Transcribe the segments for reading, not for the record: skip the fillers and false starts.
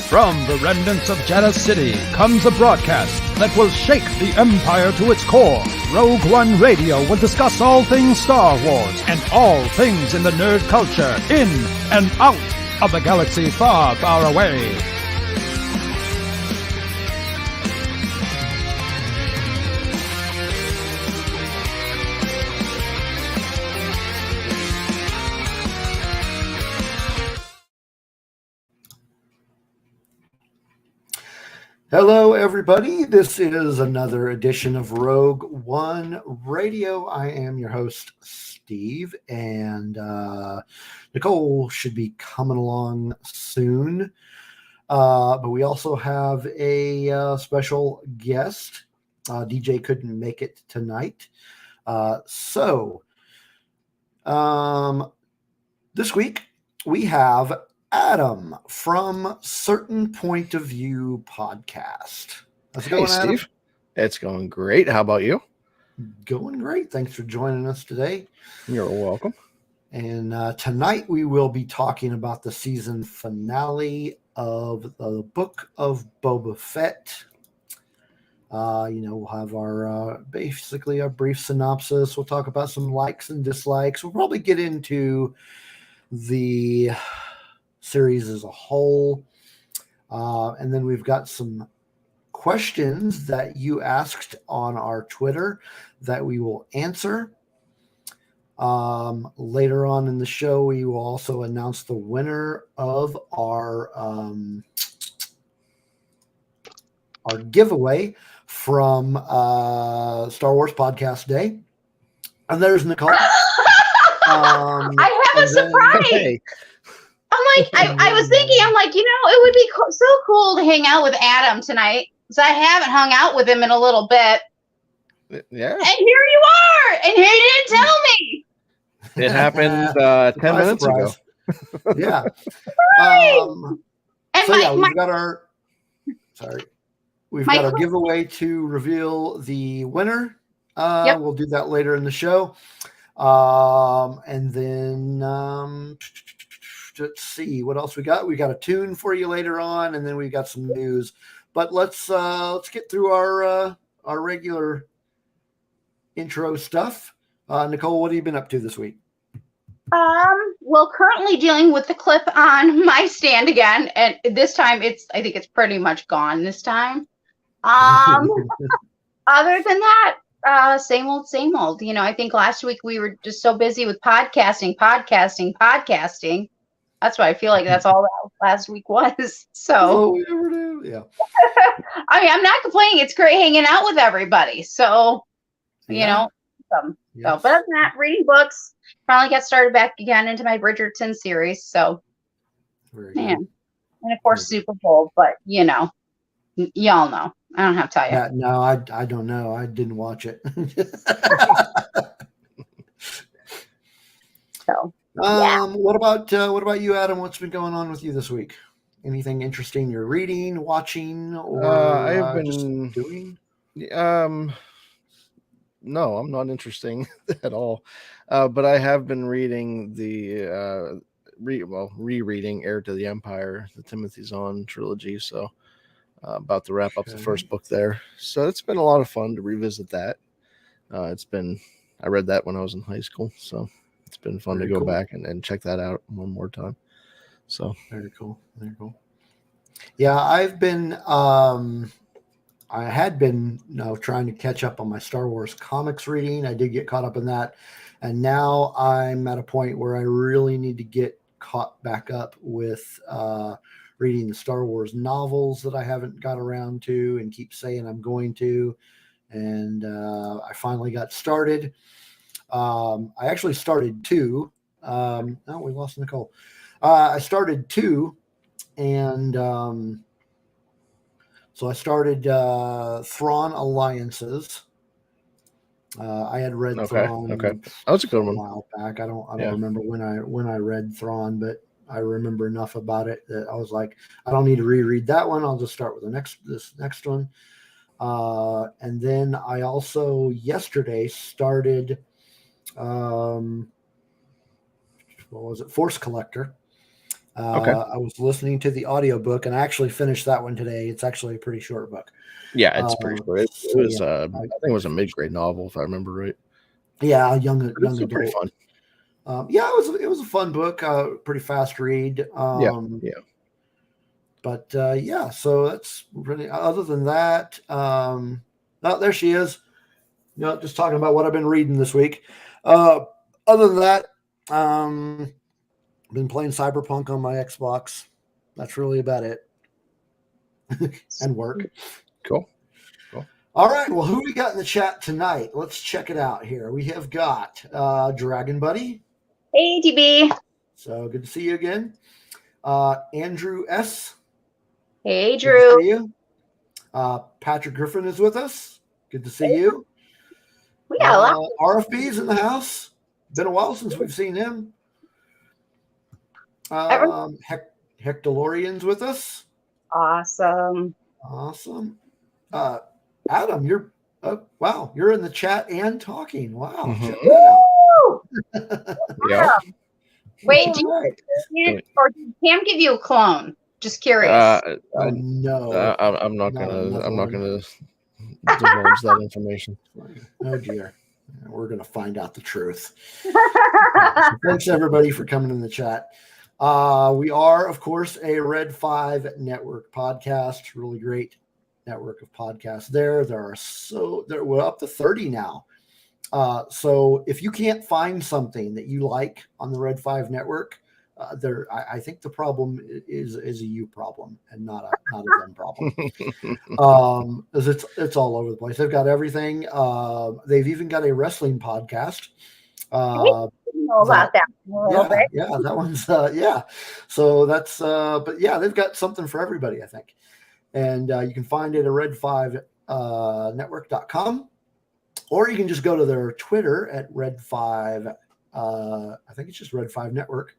From the remnants of Jeddah City comes a broadcast that will shake the Empire to its core. Rogue One Radio will discuss all things Star Wars and all things in the nerd culture, in and out of the galaxy far, far away. Hello, everybody. This is another edition of Rogue One Radio. I am your host, Steve, and Nicole should be coming along soon. But we also have a special guest. DJ couldn't make it tonight. This week we have Adam from Certain Point of View podcast. How's it going, Steve? Adam? It's going great. How about you? Going great. Thanks for joining us today. You're welcome. And tonight we will be talking about the season finale of the Book of Boba Fett. We'll have our basically a brief synopsis. We'll talk about some likes and dislikes. We'll probably get into the series as a whole. And then we've got some questions that you asked on our Twitter that we will answer. Later on in the show, we will also announce the winner of our giveaway from Star Wars Podcast Day. And there's Nicole. I have a surprise. Hey. I'm like, I was thinking, I'm like, it would be so cool to hang out with Adam tonight. Because I haven't hung out with him in a little bit. Yeah. And here you are. And here you didn't tell me. It happened 10 minutes ago. Yeah. And we've got our giveaway to reveal the winner. Yep. We'll do that later in the show. And then let's see what else we got. We got a tune for you later on, and then we got some news. But let's get through our regular intro stuff. Nicole, what have you been up to this week? Well, currently dealing with the clip on my stand again, and this time I think it's pretty much gone this time. Other than that, same old. I think last week we were just so busy with podcasting. That's why I feel like that's all that last week was. So we never do. Yeah. I mean, I'm not complaining. It's great hanging out with everybody. So, Yes. So, but other than that, reading books. Finally got started back again into my Bridgerton series. So, and of course, Super Bowl. But y'all know. I don't have to tell you. Yeah, no, I don't know. I didn't watch it. So. What about you, Adam? What's been going on with you this week? Anything interesting you're reading, watching, or I've been just doing? No, I'm not interesting at all. But I have been reading the rereading Heir to the Empire, the Timothy Zahn trilogy. So about to wrap up the first book there. So it's been a lot of fun to revisit that. I read that when I was in high school, so it's been fun to go back and check that out one more time. So very cool. Yeah, I've been I had been trying to catch up on my Star Wars comics reading. I did get caught up in that, and now I'm at a point where I really need to get caught back up with reading the Star Wars novels that I haven't got around to and keep saying I'm going to. And I finally got started. I actually started 2. We lost Nicole. I started 2, and so I started Thrawn Alliances. I had read Thrawn. Okay, that was a good one. A while back. I don't remember when I read Thrawn, but I remember enough about it that I was like, I don't need to reread that one. I'll just start with this next one. And then I also yesterday started what was it? Force Collector. Okay. I was listening to the audiobook, and I actually finished that one today. It's actually a pretty short book. Yeah, it's pretty short. It So, was, yeah, I think it was a mid-grade novel, if I remember right. yeah, young But it's still pretty adult. fun. Yeah, it was a fun book. Pretty fast read. Yeah. But yeah, so that's really. Other than that, oh, there she is. Just talking about what I've been reading this week. Other than that, been playing Cyberpunk on my Xbox. That's really about it. And work. Cool. All right. Well, who we got in the chat tonight? Let's check it out here. We have got Dragon Buddy. Hey, DB. So good to see you again. Andrew S. Hey, Good to Drew. see you. Patrick Griffin is with us. Good to see you. We got a lot. RFB's in the house. Been a while since we've seen him. Hectolorian's with us. Awesome. Adam, you're you're in the chat and talking. Wow. Mhm. Check that out. Yeah. Wait, All right. or did Cam give you a clone? Just curious. Oh, no. I'm not gonna divulge that information. Oh dear. We're gonna find out the truth. Thanks everybody for coming in the chat. We are, of course, a Red 5 Network podcast. Really great network of podcasts there. We're up to 30 now. So if you can't find something that you like on the Red 5 Network, I think the problem is a you problem and not a them problem. It's all over the place. They've got everything. They've even got a wrestling podcast. I know about that one a little bit. Yeah, that one's yeah. So that's but yeah, they've got something for everybody, I think. And you can find it at red5network.com, or you can just go to their Twitter at Red5. I think it's just Red 5 Network,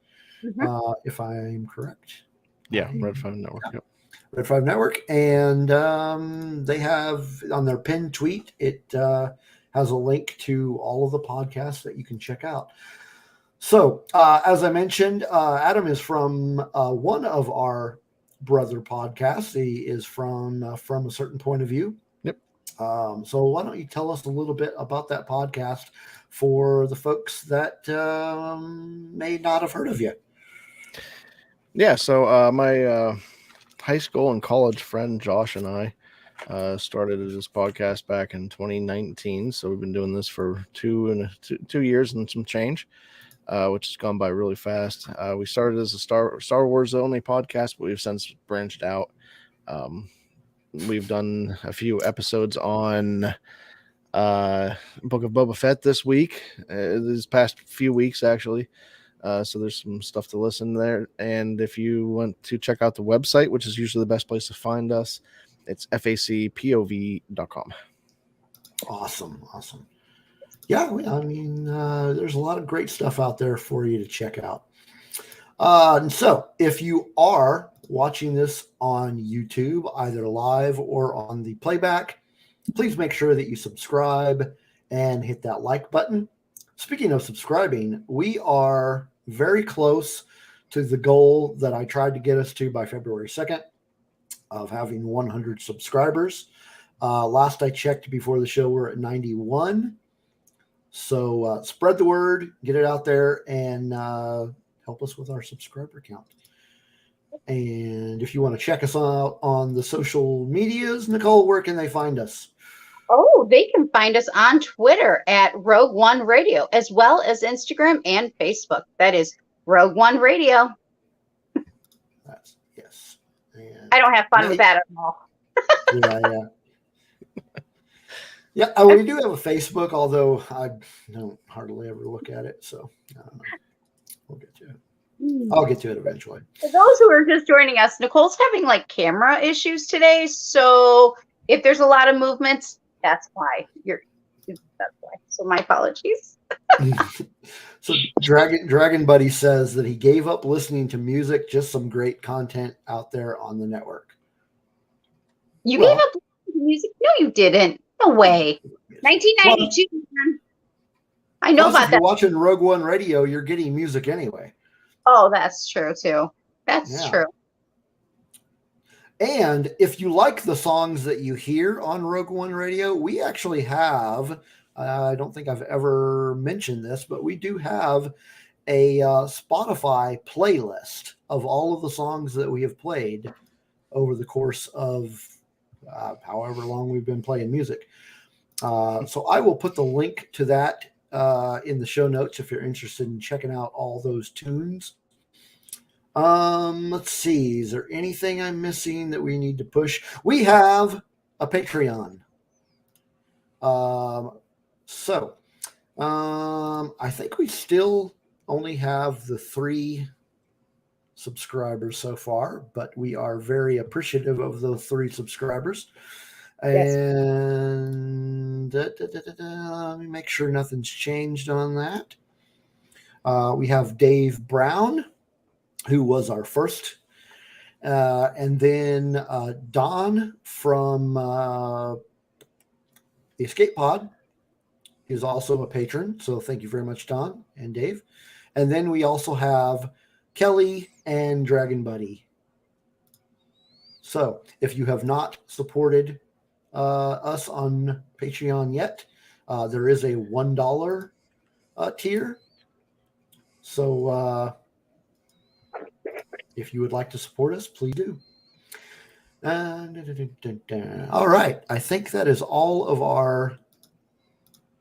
if I'm correct. Yeah, Red 5 Network. Yeah. Yep. Red 5 Network, and they have on their pinned tweet. It has a link to all of the podcasts that you can check out. So, as I mentioned, Adam is from one of our brother podcasts. He is from a certain point of view. Yep. So why don't you tell us a little bit about that podcast for the folks that may not have heard of you? Yeah. So my high school and college friend Josh and I started this podcast back in 2019. So we've been doing this for 2 years and some change. Which has gone by really fast. We started as a Star Wars only podcast, but we've since branched out. We've done a few episodes on Book of Boba Fett this week, this past few weeks actually. So there's some stuff to listen there. And if you want to check out the website, which is usually the best place to find us, it's facpov.com. Awesome. Yeah, I mean, there's a lot of great stuff out there for you to check out. And so if you are watching this on YouTube, either live or on the playback, please make sure that you subscribe and hit that like button. Speaking of subscribing, we are very close to the goal that I tried to get us to by February 2nd of having 100 subscribers. Last I checked before the show, we're at 91. So spread the word, get it out there, and help us with our subscriber count. And if you want to check us out on the social medias, Nicole, where can they find us? Oh, they can find us on Twitter at Rogue One Radio, as well as Instagram and Facebook. That is Rogue One Radio. Yes. And I don't have fun with that at all. Yeah. Yeah, we do have a Facebook, although I don't hardly ever look at it. So we'll get to it. I'll get to it eventually. For those who are just joining us, Nicole's having like camera issues today. So if there's a lot of movements, that's why. That's why. So my apologies. So Dragon Buddy says that he gave up listening to music, just some great content out there on the network. You gave up listening to music? No, you didn't. No way. 1992. I know about if that. you're watching Rogue One Radio, you're getting music anyway. Oh, that's true too. That's true. And if you like the songs that you hear on Rogue One Radio, we actually have, I don't think I've ever mentioned this, but we do have a Spotify playlist of all of the songs that we have played over the course of however long we've been playing music. So I will put the link to that in the show notes if you're interested in checking out all those tunes. Let's see. Is there anything I'm missing that we need to push? We have a Patreon. I think we still only have the 3 subscribers so far, but we are very appreciative of those 3 subscribers. Yes. And let me make sure nothing's changed on that. We have Dave Brown, who was our first. And then Don from the Escape Pod is also a patron. So thank you very much, Don and Dave. And then we also have Kelly and Dragon Buddy. So if you have not supported us on Patreon yet, there is a $1 tier. So if you would like to support us, please do. All right. I think that is all of our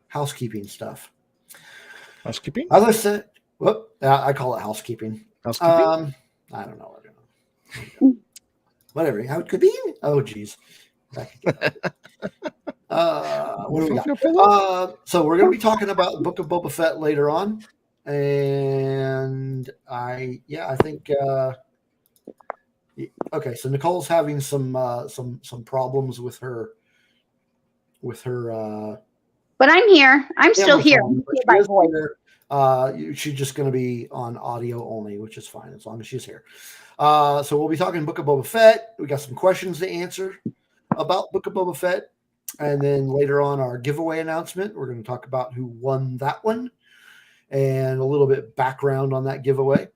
housekeeping stuff. Housekeeping? As I said, I call it housekeeping. Housekeeping? I don't know. Whatever. How it could be? Oh, geez. What do we got? So we're going to be talking about the Book of Boba Fett later on. And I think okay, so Nicole's having some problems with her but I'm here. I'm still here. She's just going to be on audio only, which is fine as long as she's here. So we'll be talking Book of Boba Fett. We got some questions to answer about Book of Boba Fett, and then later on our giveaway announcement. We're going to talk about who won that one and a little bit background on that giveaway.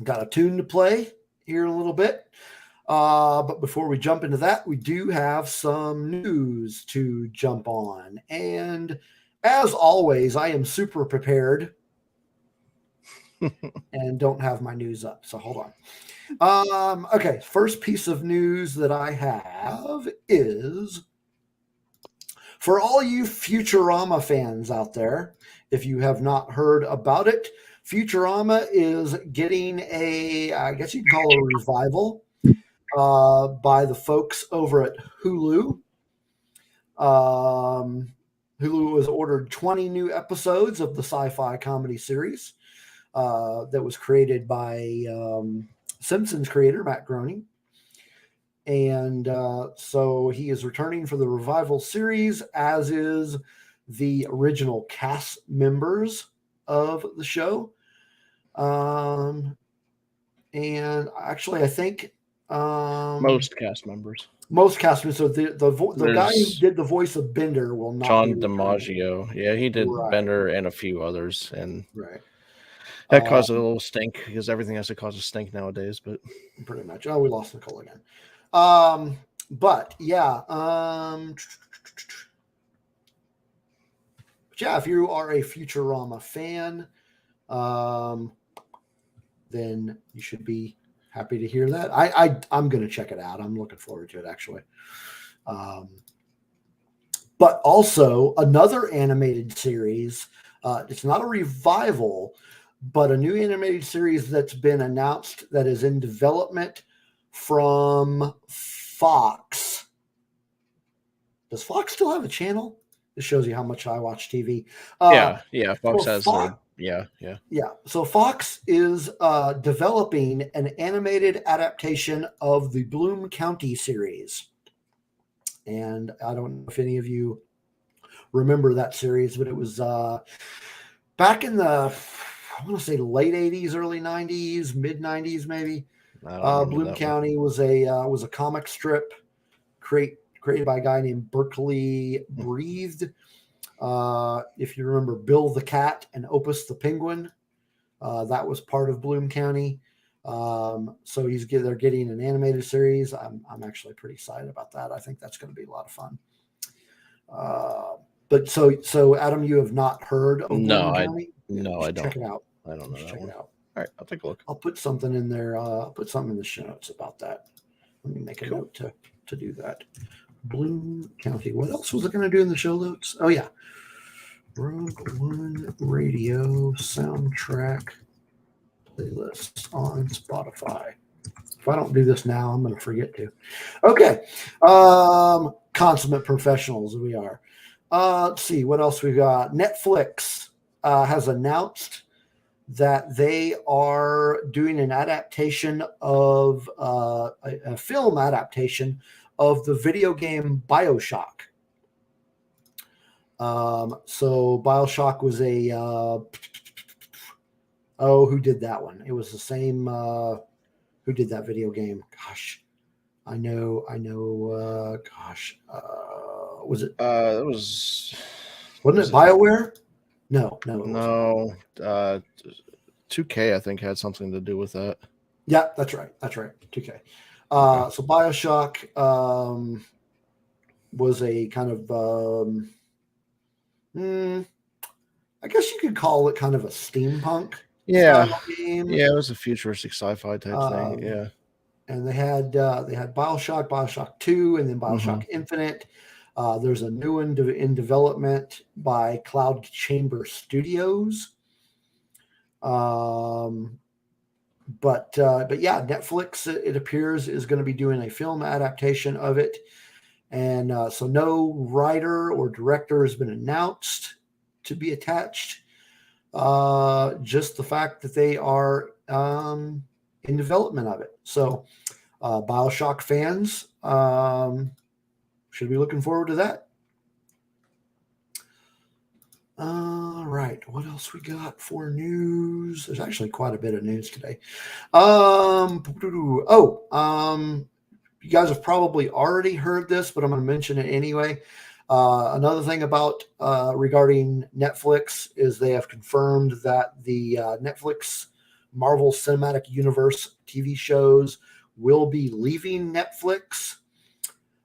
Got a tune to play here in a little bit. But before we jump into that, we do have some news to jump on. And as always, I am super prepared and don't have my news up. So hold on. Okay, first piece of news that I have is for all you Futurama fans out there, if you have not heard about it, Futurama is getting I guess you can call it a revival by the folks over at Hulu. Hulu has ordered 20 new episodes of the sci-fi comedy series that was created by Simpsons creator Matt Groening. And so he is returning for the revival series, as is the original cast members of the show. And actually, I think most cast members. So the guy who did the voice of Bender will not. John DiMaggio. Yeah, he did Bender and a few others, and that caused a little stink because everything has to cause a stink nowadays. But pretty much. Oh, we lost Nicole again. But yeah. If you are a Futurama fan, then you should be happy to hear that. I'm going to check it out. I'm looking forward to it, actually. But also another animated series. It's not a revival, but a new animated series that's been announced that is in development from Fox. Does Fox still have a channel? This shows you how much I watch TV. Fox has. So Fox is developing an animated adaptation of the Bloom County series. And I don't know if any of you remember that series, but it was back in the, I want to say late 80s, early 90s, mid 90s, maybe. Bloom County was a comic strip created by a guy named Berkeley Breathed. If you remember Bill the Cat and Opus the Penguin, that was part of Bloom County. So they're getting an animated series. I'm actually pretty excited about that. I think that's going to be a lot of fun. But so Adam, you have not heard of Morgan County? No, I don't. Check it out. I don't know that Check one. it out. All right, I'll take a look. I'll put something in there. I'll put something in the show notes about that. Let me make a note to do that. Blue County. What else was I going to do in the show notes? Oh yeah, Rogue One Radio soundtrack playlist on Spotify. If I don't do this now, I'm going to forget to. Okay. Consummate professionals we are. Let's see what else we got. Netflix has announced that they are doing an adaptation of a film adaptation of the video game BioShock. So BioShock was who did that one? It was the same. Who did that video game? Gosh, I know. Was it? It was. Wasn't it BioWare? No. 2K, I think, had something to do with that. Yeah, that's right. 2K. So BioShock was a kind of, I guess you could call it kind of a steampunk. Yeah, game. Yeah, it was a futuristic sci-fi type thing. Yeah, and they had BioShock 2, and then BioShock Infinite. There's a new one in development by Cloud Chamber Studios. But yeah, Netflix, it appears, is going to be doing a film adaptation of it. And so no writer or director has been announced to be attached. Just the fact that they are in development of it. So BioShock fans should be looking forward to that. All right, what else we got for news? There's actually quite a bit of news today. You guys have probably already heard this, but I'm going to mention it anyway. Another thing about regarding Netflix is they have confirmed that the Netflix Marvel Cinematic Universe TV shows will be leaving Netflix.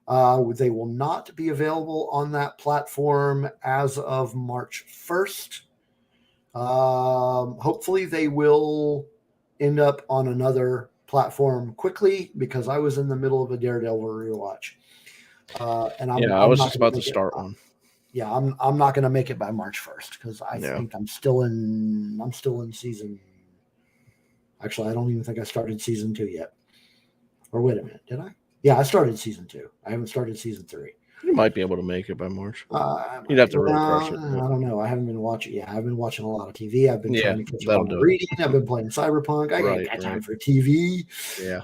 They will not be available on that platform as of March 1st. Hopefully they will end up on another platform quickly, because I was in the middle of a Daredevil rewatch. And I was just about to start one. Yeah, I'm not going to make it by March 1st, because I think I'm still in season. Actually, I don't even think I started season 2 yet. Or wait a minute, did I? Yeah, I started season 2. I haven't started season 3. You might be able to make it by March. You'd have to refresh it. I don't know. I haven't been watching. Yeah, I've been watching a lot of TV. I've been trying to catch up on reading. I've been playing Cyberpunk. I ain't got time for TV. Yeah.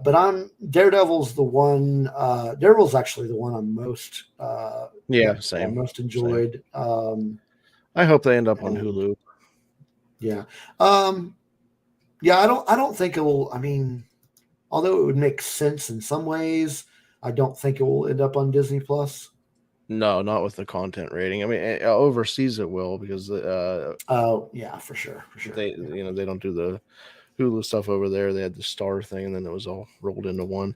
But Daredevil's the one. Daredevil's actually the one I'm most. Same. Most enjoyed. Same. I hope they end up on Hulu. Yeah. I don't think it will. I mean, although it would make sense in some ways, I don't think it will end up on Disney Plus. No, not with the content rating. I mean, overseas it will, because for sure. They they don't do the Hulu stuff over there. They had the Star thing, and then it was all rolled into one.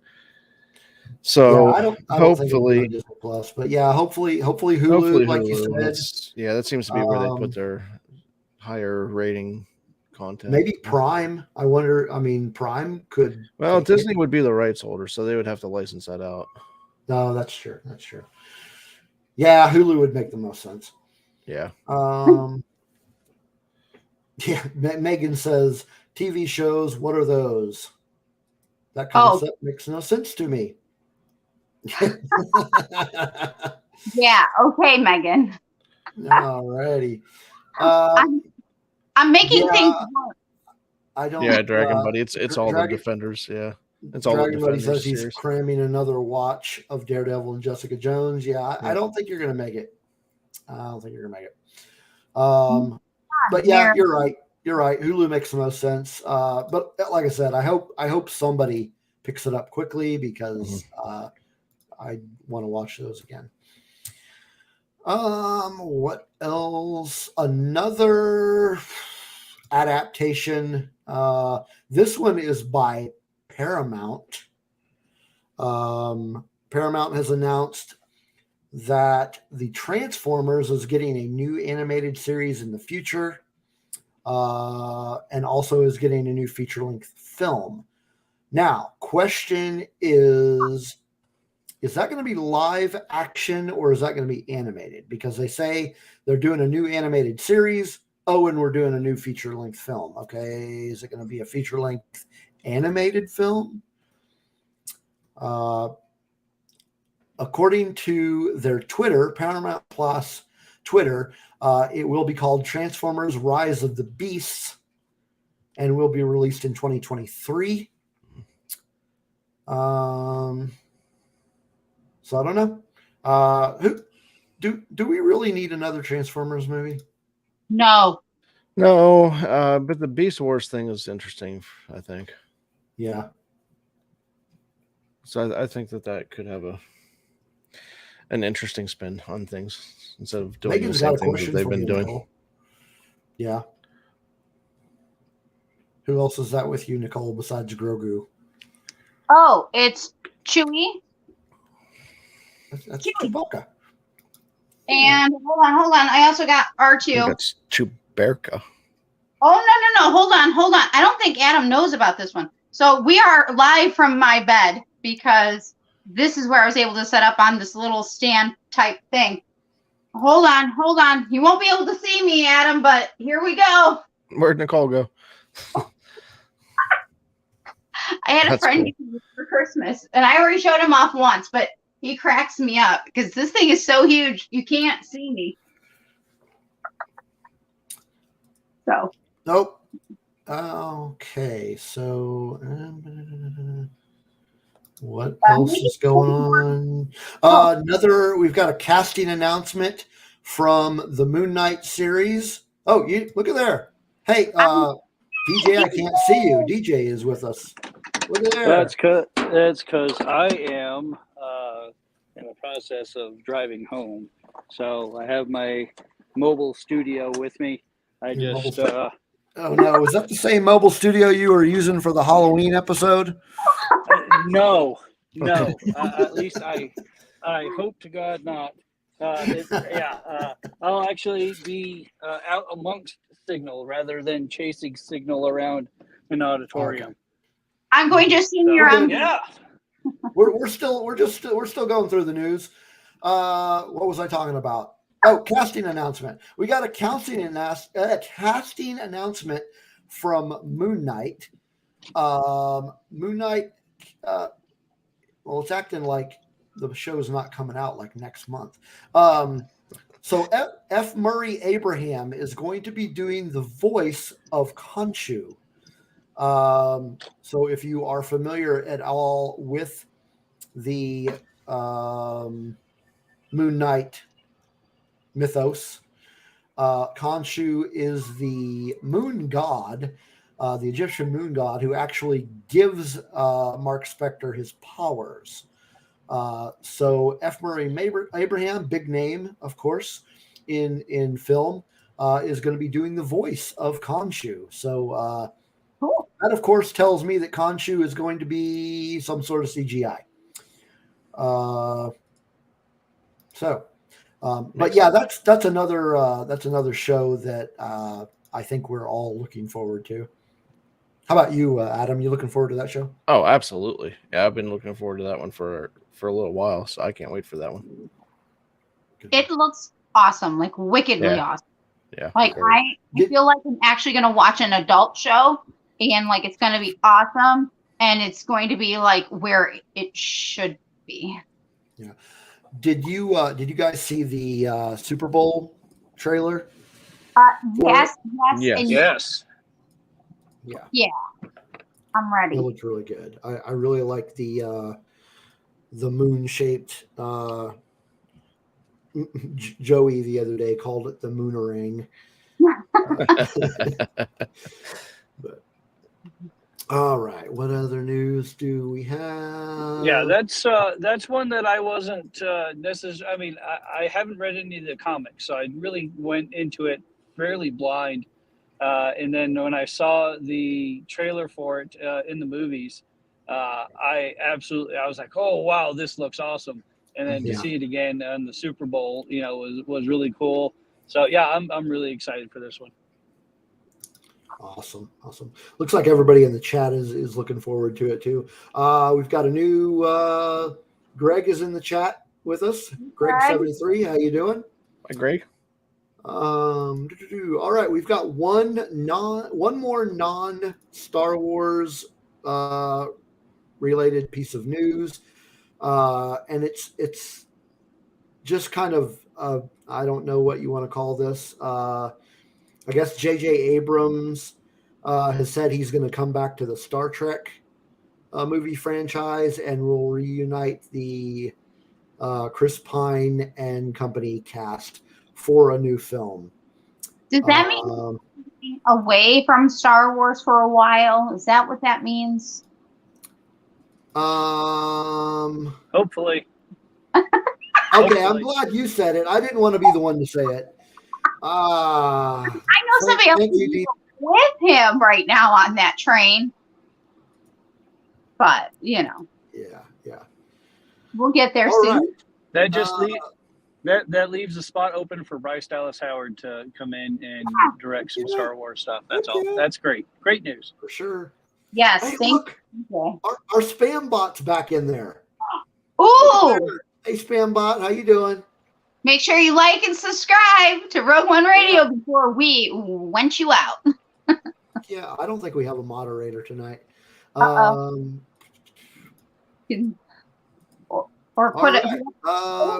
So I don't hopefully think Disney Plus, but hopefully Hulu, like you said. That seems to be where they put their higher rating content. Maybe Prime. I wonder. I mean, Prime could. Well, Disney would be the rights holder, so they would have to license that out. No, that's true. Yeah, Hulu would make the most sense. Yeah. Megan says TV shows. What are those? That concept makes no sense to me. Yeah. Okay, Megan. All righty. I'm making things work. I don't. Yeah, Dragon Buddy. It's all the Defenders. Yeah, it's all Dragon the Buddy Defenders. says he's cramming another watch of Daredevil and Jessica Jones. Yeah, I don't think you're going to make it. But yeah, you're right. Hulu makes the most sense. But like I said, I hope somebody picks it up quickly, because I want to watch those again. What else? Another adaptation. This one is by Paramount. Paramount has announced that the Transformers is getting a new animated series in the future, and also is getting a new feature-length film. Now, question is that going to be live action or is that going to be animated? Because they say they're doing a new animated series. Oh, and we're doing a new feature-length film. Okay, is it going to be a feature-length animated film? According to their Twitter, Paramount Plus Twitter, it will be called Transformers Rise of the Beasts and will be released in 2023. So I don't know. Do we really need another Transformers movie? No. But the Beast Wars thing is interesting, I think. Yeah. So I think that could have an interesting spin on things instead of doing Megan's the same got a things that question they've for been you, doing. Nicole. Yeah. Who else is that with you, Nicole, besides Grogu? Oh, it's Chewie. That's Chewbacca. And hold on. I also got R2. That's Chewbacca. Oh, no. Hold on. I don't think Adam knows about this one. So we are live from my bed because this is where I was able to set up on this little stand type thing. Hold on. You won't be able to see me, Adam, but here we go. Where'd Nicole go? I had a friend get this for Christmas, and I already showed him off once, but he cracks me up because this thing is so huge, you can't see me. So. Nope. Okay, so what else is going on? We've got a casting announcement from the Moon Knight series. Oh, you look at there. Hey, DJ, I can't see you. DJ is with us. Look at there. That's because I am in the process of driving home. So I have my mobile studio with me. Oh no, is that the same mobile studio you were using for the Halloween episode? No. At least I hope to God not. I'll actually be out amongst signal rather than chasing signal around an auditorium. Okay. I'm going to see your yeah. We're still going through the news. What was I talking about? Oh, casting announcement. We got a casting announcement from Moon Knight. Moon Knight. Well, it's acting like the show is not coming out like next month. So F. Murray Abraham is going to be doing the voice of Khonshu. So if you are familiar at all with the Moon Knight mythos, Khonshu is the moon god, the Egyptian moon god, who actually gives Mark Spector his powers. So F. Murray Abraham, big name, of course, in film, is going to be doing the voice of Khonshu. So cool. That, of course, tells me that Khonshu is going to be some sort of CGI. But yeah, that's another show that I think we're all looking forward to. How about you, Adam? You looking forward to that show? Oh, absolutely. Yeah, I've been looking forward to that one for a little while, so I can't wait for that one. It looks awesome, like wickedly awesome. Yeah. Like I feel like I'm actually going to watch an adult show, and like it's going to be awesome, and it's going to be like where it should be. Yeah. Did you guys see the Super Bowl trailer? Yes. Yes. Yeah. I'm ready. It looks really good. I really like the moon-shaped. Joey the other day called it the Moonerang. But, all right, what other news do we have? Yeah, that's one that I wasn't necessarily. I mean, I haven't read any of the comics, so I really went into it fairly blind. And then when I saw the trailer for it in the movies, I was like, oh wow, this looks awesome. And then to Yeah. see it again on the Super Bowl, was really cool. So yeah, I'm really excited for this one. Awesome. Looks like everybody in the chat is looking forward to it too. We've got a new Greg is in the chat with us. Greg73, how you doing? Hi, Greg. All right, we've got one more non Star Wars related piece of news, and it's just kind of I don't know what you want to call this. I guess J.J. Abrams has said he's going to come back to the Star Trek movie franchise and will reunite the Chris Pine and company cast for a new film. Does that mean away from Star Wars for a while? Is that what that means? Hopefully. Okay, I'm glad you said it. I didn't want to be the one to say it. I know somebody else with him right now on that train. But, Yeah. We'll get there All soon. right. That just that leaves a spot open for Bryce Dallas Howard to come in and direct some Star Wars stuff. That's all. That's great. Great news. For sure. Yes. Hey, Thank look, you. our spam bot's back in there. Ooh! Hey, spam bot, how you doing? Make sure you like and subscribe to Rogue One Radio before we went you out. Yeah, I don't think we have a moderator tonight. Or put it.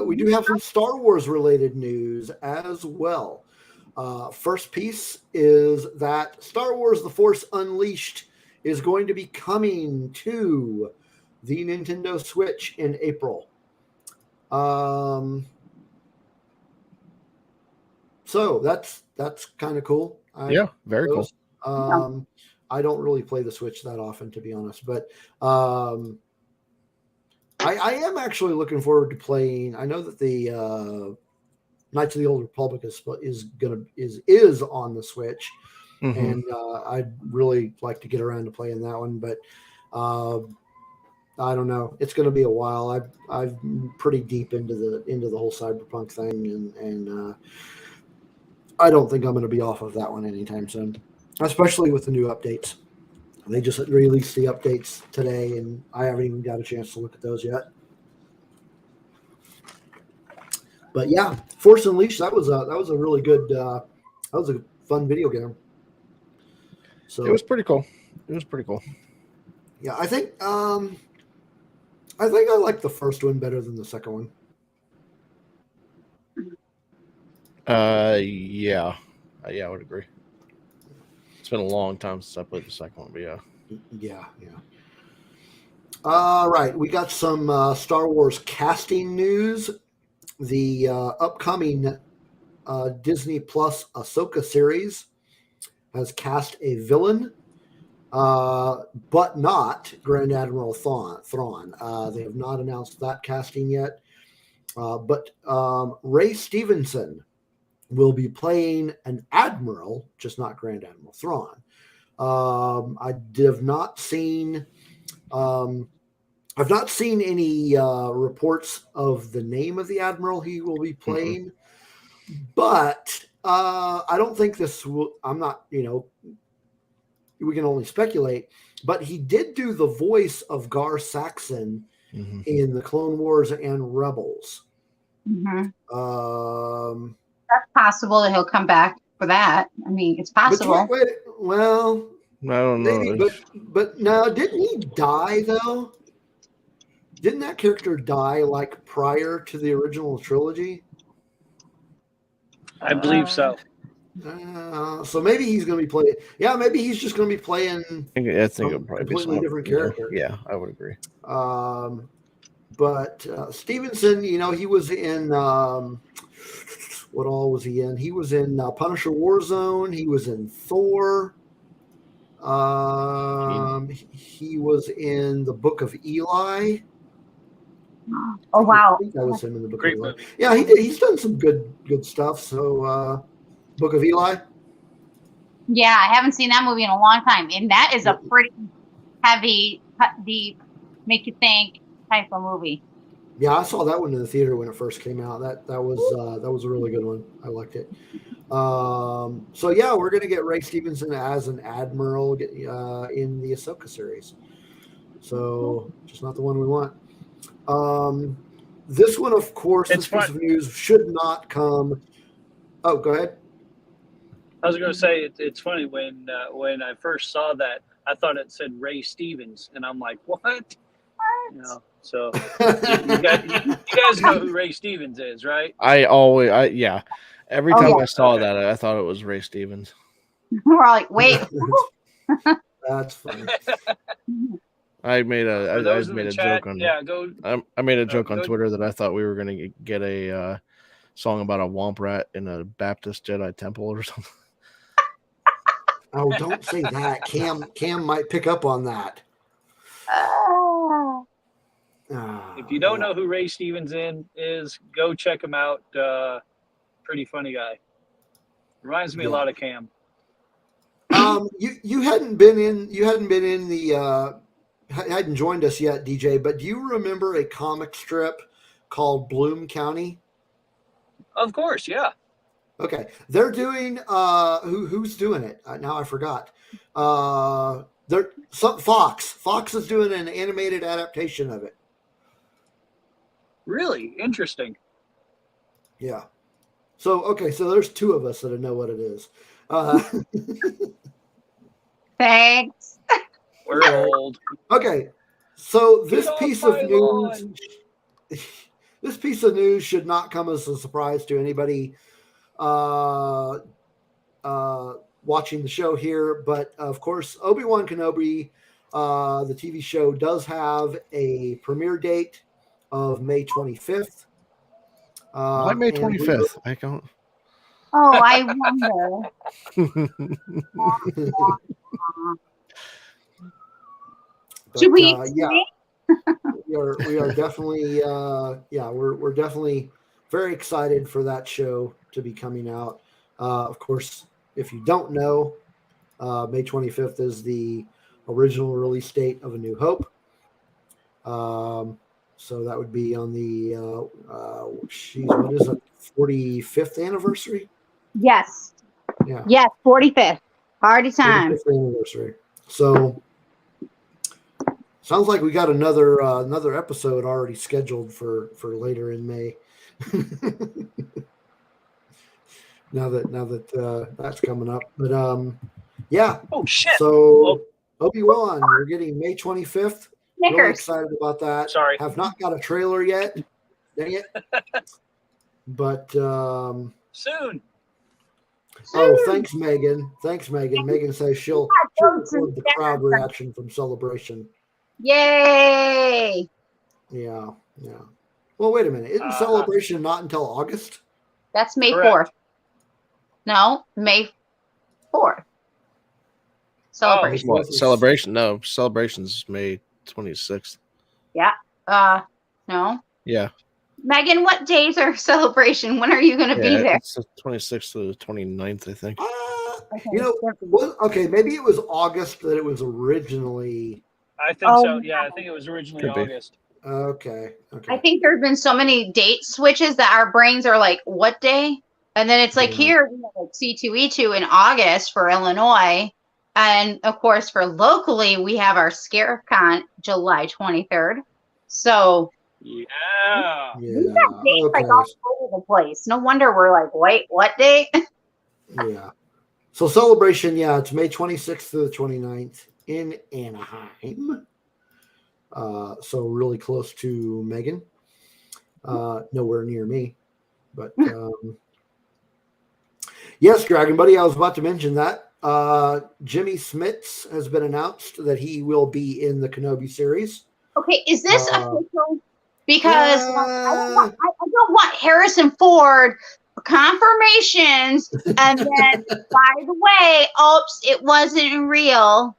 We do have some Star Wars related news as well. First piece is that Star Wars The Force Unleashed is going to be coming to the Nintendo Switch in April. So that's kind of cool. Very cool. I don't really play the Switch that often, to be honest, but I am actually looking forward to playing. I know that the Knights of the Old Republic is on the Switch, and I'd really like to get around to playing that one, but I don't know. It's going to be a while. I'm pretty deep into the whole cyberpunk thing, and I don't think I'm going to be off of that one anytime soon, especially with the new updates. They just released the updates today, and I haven't even got a chance to look at those yet. But yeah, Force Unleashed, that was a really good, that was a fun video game. So it was pretty cool. Yeah, I think I like the first one better than the second one. Yeah, I would agree. It's been a long time since I played the second one, but yeah. All right, we got some Star Wars casting news. The upcoming Disney Plus Ahsoka series has cast a villain, but not Grand Admiral Thrawn. They have not announced that casting yet. But Ray Stevenson will be playing an admiral, just not Grand Admiral Thrawn. I have not seen I've not seen any reports of the name of the admiral he will be playing, but I don't think this will. I'm not, we can only speculate, but he did do the voice of Gar Saxon in the Clone Wars and Rebels. That's possible that he'll come back for that. I mean, it's possible. Well, I don't know. Maybe, but now, didn't he die though? Didn't that character die like prior to the original trilogy? I believe so. So maybe he's going to be playing. Yeah, maybe he's just going to be playing. I think it'll probably be completely different character. Yeah, I would agree. But Stevenson, he was in what all was he in? He was in Punisher Warzone. He was in Thor. He was in the Book of Eli. Oh wow! I think that was him in the Book Great of Eli. movie. Yeah, he did. He's done some good stuff. So, Book of Eli. Yeah, I haven't seen that movie in a long time, and that is a pretty heavy, deep, make you think type of movie. Yeah, I saw that one in the theater when it first came out. That was a really good one. I liked it. So yeah, we're gonna get Ray Stevenson as an admiral in the Ahsoka series. So just not the one we want. This one, of course, It's this piece fun. of news should not come. Oh, go ahead. I was going to say it's funny when I first saw that, I thought it said Ray Stevens, and I'm like, what? You know, so you guys know who Ray Stevens is, right? Yeah. Every Oh, time yeah. I saw Okay. that, I thought it was Ray Stevens. We're all like, wait. That's funny. I made For a those in the chat, joke on go. I made a joke on go- Twitter that I thought we were gonna get a song about a womp rat in a Baptist Jedi temple or something. Oh, don't say that. Cam might pick up on that. If you don't know who Ray Stevens is, go check him out. Pretty funny guy. Reminds me a lot of Cam. You hadn't been in the hadn't joined us yet, DJ, but do you remember a comic strip called Bloom County? Of course, yeah. Okay, they're doing who's doing it now? I forgot. Fox is doing an animated adaptation of it. Really interesting. Yeah. So there's two of us that know what it is. Thanks. We're old. Okay, so this Get off piece of my news, lawn. this piece of news should not come as a surprise to anybody watching the show here. But of course, Obi-Wan Kenobi, the TV show, does have a premiere date of May 25th. Why May 25th? I don't. Oh, I wonder. Should we? We are definitely we're definitely very excited for that show to be coming out. Of course, if you don't know, May 25th is the original release date of A New Hope. So that would be on the what is it, 45th anniversary? Yes. Yeah. Yes, 45th. Party time. 45th anniversary. So sounds like we got another episode already scheduled for later in May. now that that's coming up, but yeah. Oh shit! So Obi-Wan, we're getting May 25th. Snickers. Really excited about that. Sorry. Have not got a trailer yet. Dang it. But Soon. oh, thanks, Megan. Megan says she'll record the crowd reaction from Celebration. Yay! Yeah. Well, wait a minute. Isn't Celebration not until August? That's May Correct. 4th. No, May 4th. Celebration. What, celebration? No, celebration's May 26th. Yeah. No. Yeah. Megan, what days are celebration? When are you going to be there? It's the 26th to the 29th, I think. Okay, maybe it was August that it was originally. I think so. Yeah, I think it was originally August. Okay. I think there have been so many date switches that our brains are like, what day? And then it's like here, like C2E2 in August for Illinois. And of course, for locally, we have our ScareCon July 23rd. So yeah, we got dates like all over the place. No wonder we're like, wait, what date? Yeah. So Celebration, it's May 26th to the 29th in Anaheim. So really close to Megan. Nowhere near me. But yes, Dragon Buddy, I was about to mention that. Jimmy Smits has been announced that he will be in the Kenobi series. Okay, is this official? Because I don't want Harrison Ford confirmations, and then by the way, oops, it wasn't real.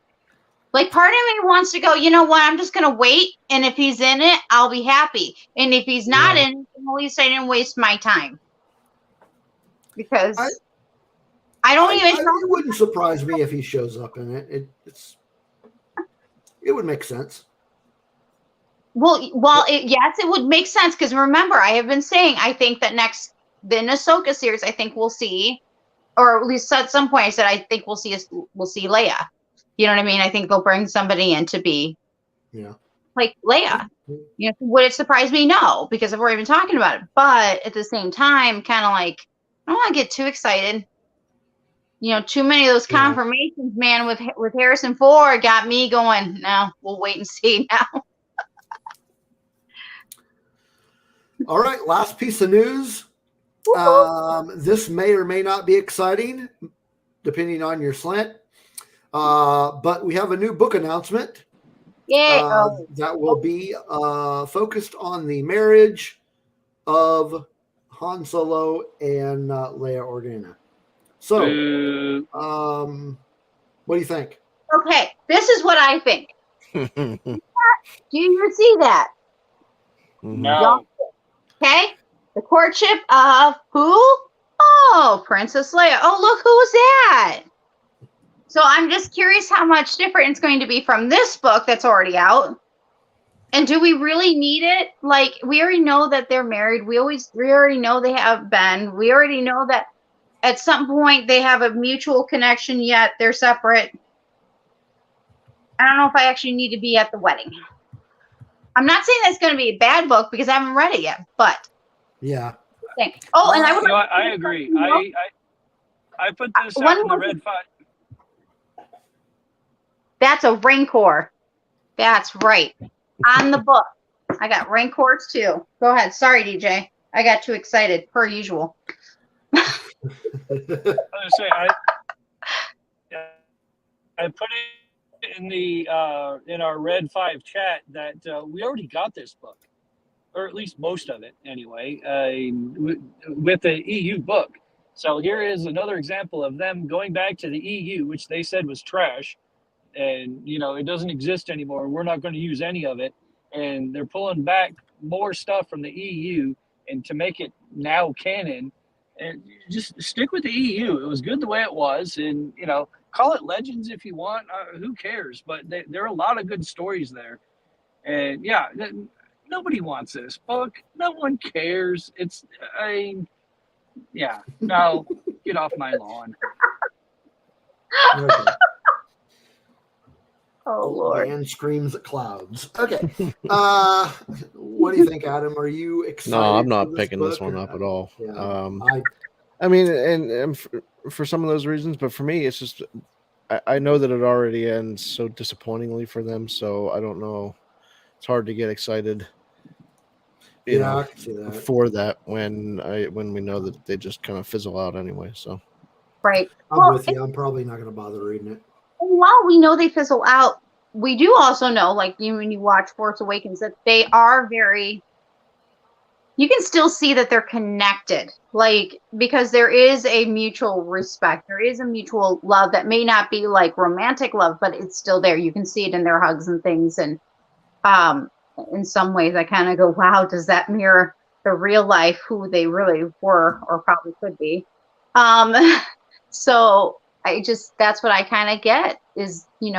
Like, part of me wants to go, you know what, I'm just going to wait, and if he's in it, I'll be happy. And if he's not in it, at least I didn't waste my time. Because I don't even. It wouldn't surprise me if he shows up in it. It would make sense. Well, yes, it would make sense because remember, I have been saying I think that the Ahsoka series, I think we'll see, or at least at some point, I said I think we'll see Leia. You know what I mean? I think they'll bring somebody in to be, like Leia. You know, would it surprise me? No, because I've already been talking about it. But at the same time, kind of like I don't want to get too excited. You know, too many of those confirmations, man, with Harrison Ford got me going. No, we'll wait and see now. All right, last piece of news. This may or may not be exciting, depending on your slant. But we have a new book announcement. That will be focused on the marriage of Han Solo and Leia Organa. So, what do you think? Okay, this is what I think. Do you see that? No. Okay, the courtship of who? Oh, Princess Leia. Oh, look, who's that? So I'm just curious how much different it's going to be from this book that's already out. And do we really need it? Like, we already know that they're married. We already know they have been. We already know that at some point they have a mutual connection, yet they're separate. I don't know if I actually need to be at the wedding. I'm not saying that's going to be a bad book because I haven't read it yet, but yeah. Oh, and I agree. I put this out in the Red 5. That's a Rancor. That's right. On the book. I got Rancors too. Go ahead. Sorry, DJ. I got too excited, per usual. I put it in our Red 5 chat that we already got this book, or at least most of it anyway, with the EU book. So here is another example of them going back to the EU, which they said was trash, and it doesn't exist anymore. We're not going to use any of it, and they're pulling back more stuff from the EU and to make it now canon. And just stick with the EU. It was good the way it was, and call it Legends if you want. Who cares? But there are a lot of good stories there, and nobody wants this book. No one cares. No, get off my lawn. Okay. Oh, Lord. Man screams at clouds. Okay. What do you think, Adam? Are you excited? No, I'm not picking this one up at all. Yeah, I mean, and for some of those reasons, but for me, it's just I know that it already ends so disappointingly for them, so I don't know. It's hard to get excited. I can see that. For that when we know that they just kind of fizzle out anyway. So right. I'm with you. I'm probably not going to bother reading it. While we know they fizzle out, we do also know, like when you watch Force Awakens, that they are you can still see that they're connected, like, because there is a mutual respect. There is a mutual love that may not be like romantic love, but it's still there. You can see it in their hugs and things. And in some ways I kind of go, wow, does that mirror the real life, who they really were or probably could be? So that's what I kind of get is, they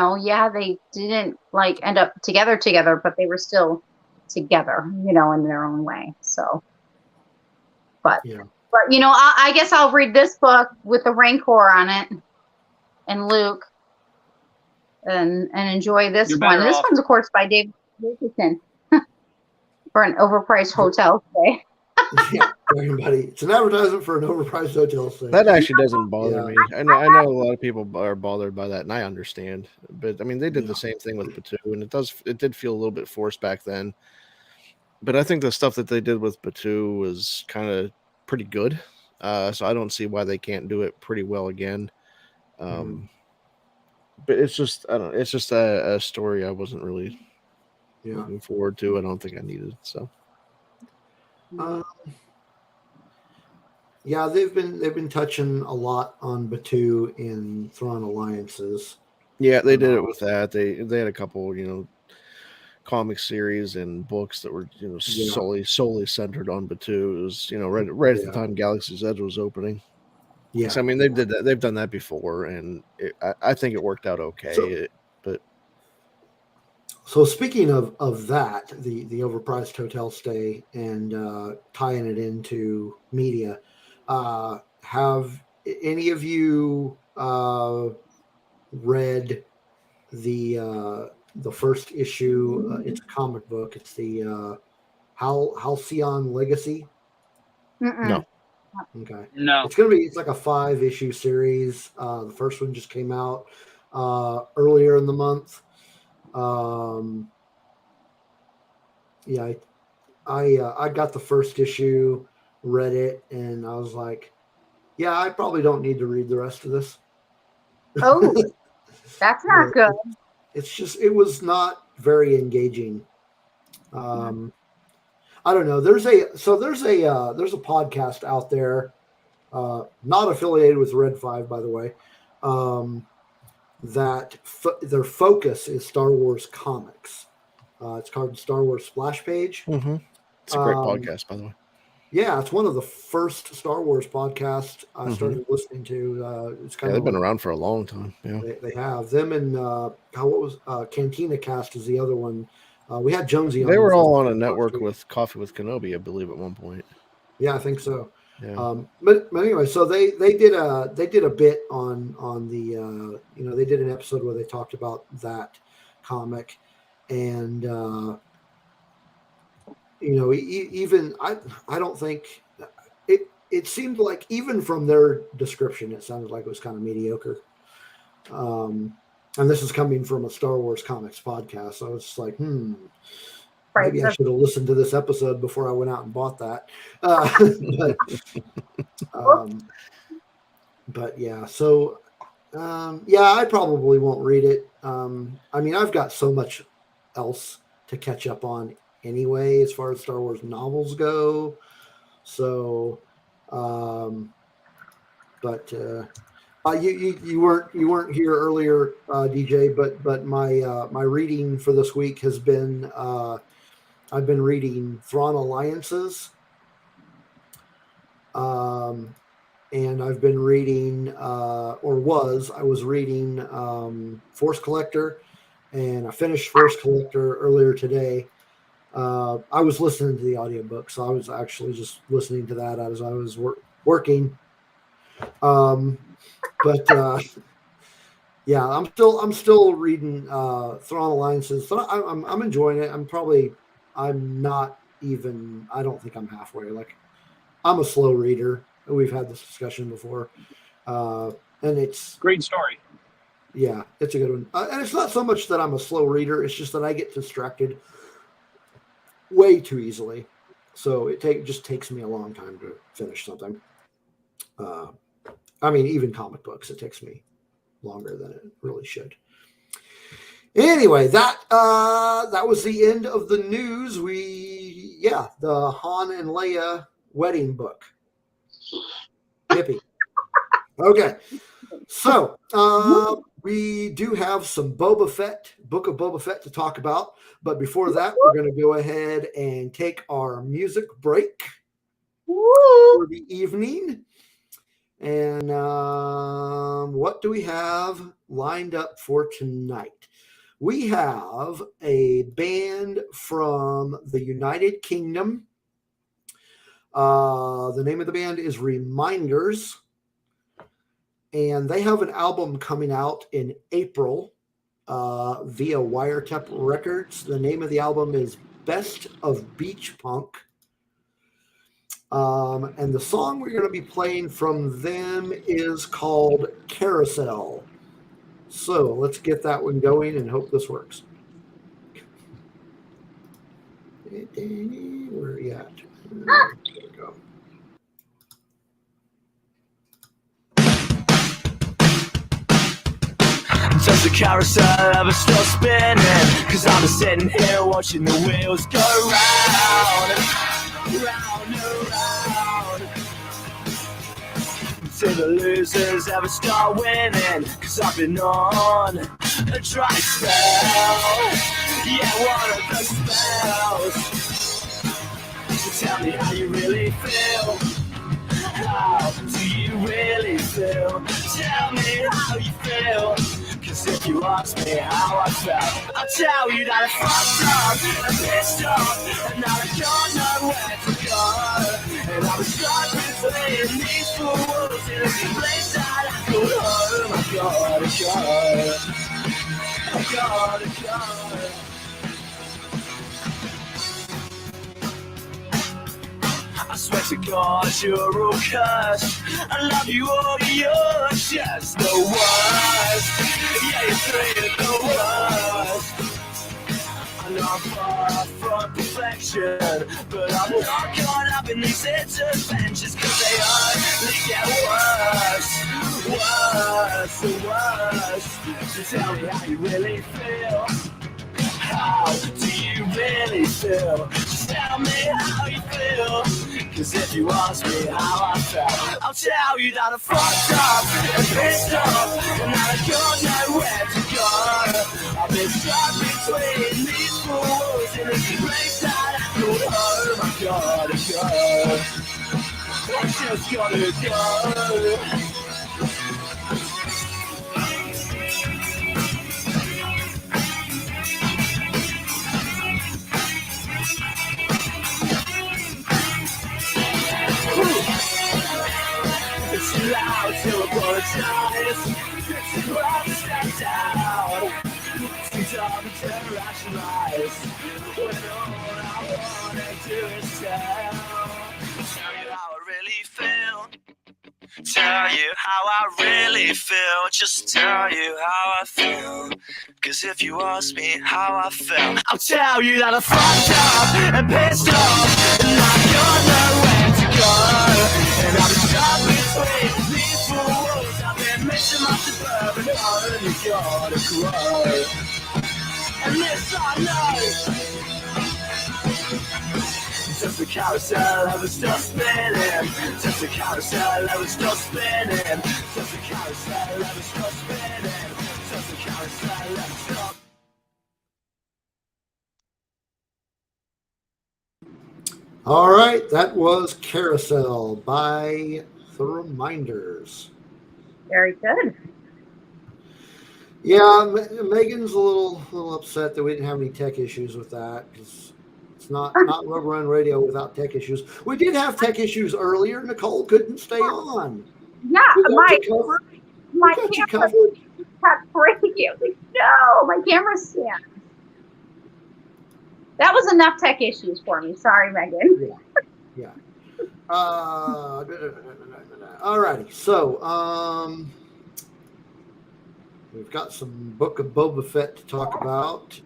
didn't like end up together, but they were still together, in their own way. So, but I guess I'll read this book with the Rancor on it and Luke and enjoy this one. This one's, of course, by David Richardson for an overpriced hotel stay. Yeah, everybody. It's an advertisement for an overpriced hotel stay. That actually doesn't bother me. I know a lot of people are bothered by that, and I understand. But I mean, they did the same thing with Batu, and it did feel a little bit forced back then. But I think the stuff that they did with Batu was kind of pretty good. So I don't see why they can't do it pretty well again. But it's just it's just a story I wasn't really looking forward to. I don't think I needed. So. They've been touching a lot on Batu in Thrawn Alliances. Yeah, they did it with that. They had a couple, comic series and books that were, solely centered on Batu. It was, right at the time Galaxy's Edge was opening. Yeah. So I mean, they've done that before, and I think it worked out okay. So speaking of that, the overpriced hotel stay and tying it into media, have any of you read the first issue? It's a comic book. It's the Halcyon Legacy. No. Okay. No. It's like a 5-issue series. The first one just came out earlier in the month. Yeah, I got the first issue, read it, and I was like, yeah, I probably don't need to read the rest of this. Oh, that's not good. It was not very engaging. I don't know. There's a podcast out there, not affiliated with Red 5, by the way, that their focus is Star Wars comics. It's called Star Wars Splash Page. Mm-hmm. It's a great podcast, by the way. Yeah, it's one of the first Star Wars podcasts I started listening to. It's kind of they've been around for a long time. Yeah, they have them, and Cantina Cast is the other one. We had Jonesy on. They were all on a network with Coffee with Kenobi, I believe, at one point. Yeah, I think so. Yeah. But anyway, so they did a bit on the they did an episode where they talked about that comic, and even I don't think it seemed like, even from their description, it sounded like it was kind of mediocre. And this is coming from a Star Wars comics podcast, so it's just like, maybe I should have listened to this episode before I went out and bought that. But yeah, so I probably won't read it. I mean, I've got so much else to catch up on anyway, as far as Star Wars novels go. So, but you weren't here earlier, DJ. But my reading for this week has been I've been reading Thrawn Alliances, and I've been reading I was reading Force Collector, and I finished Force Collector earlier today. I was listening to the audiobook, so I was actually just listening to that as I was working. But yeah, I'm still reading Thrawn Alliances. So I'm enjoying it. I don't think I'm halfway. Like, I'm a slow reader. We've had this discussion before, and it's great story. Yeah, it's a good one. And it's not so much that I'm a slow reader; it's just that I get distracted way too easily. So it just takes me a long time to finish something. I mean, even comic books, it takes me longer than it really should. Anyway, that was the end of the news. The Han and Leia wedding book. Yippee. Okay. So we do have some Book of Boba Fett to talk about. But before that, we're going to go ahead and take our music break for the evening. And what do we have lined up for tonight? We have a band from the United Kingdom. The name of the band is Reminders. And they have an album coming out in April via Wiretap Records. The name of the album is Best of Beach Punk. And the song we're going to be playing from them is called Carousel. So let's get that one going and hope this works. Where are you at? There we go. Just a carousel of a still spinning, 'cause I've been sitting here watching the wheels go round, round and round, till the losers ever start winning. 'Cause I've been on a dry spell, yeah, one of those spells. So tell me how you really feel. How do you really feel? feel. Tell me how you feel. Cause if you ask me how I felt, I'll tell you that I fucked up and pissed off, and now I don't know where to go. And I was stuck between these four walls in a place that I call home. I gotta go. I gotta go. I swear to God, you're all cursed. I love you all, you're just the worst. Yeah, you're three of the worst. I know I'm far from perfection, but I'm not caught up in these interventions, cause they only get worse, worse and worse. So tell me how you really feel. How do you really feel? Just tell me how you feel. Cause if you ask me how I felt, I'll tell you that I fucked up and pissed off, and now I don't know where to go. I've been stuck between these four walls in this place that I call home. I gotta go. I just gotta go. It's too loud to apologize. It's too hard to step down. It's too dumb to rationalize. When all I wanna do is tell you how I really feel. Tell you how I really feel. Just tell you how I feel. Cause if you ask me how I felt, I'll tell you that I fucked up and pissed off, and I don't know where to go. And I'm stuck between these four walls. I've been missing my suburban home. You gotta grow. And this I know. Just a carousel that was still spinning. Just a carousel that was still spinning. Just a carousel that was still spinning. Just a carousel that was still. All right, that was Carousel by The Reminders. Very good. Yeah, Megan's a little upset that we didn't have any tech issues with that, because it's not Rubber Run Radio without tech issues. We did have tech issues earlier. Nicole couldn't stay on. Yeah, my camera kept breaking. Like, no, my camera stand. That was enough tech issues for me. Sorry, Megan. Yeah. All righty. So, we've got some Book of Boba Fett to talk about.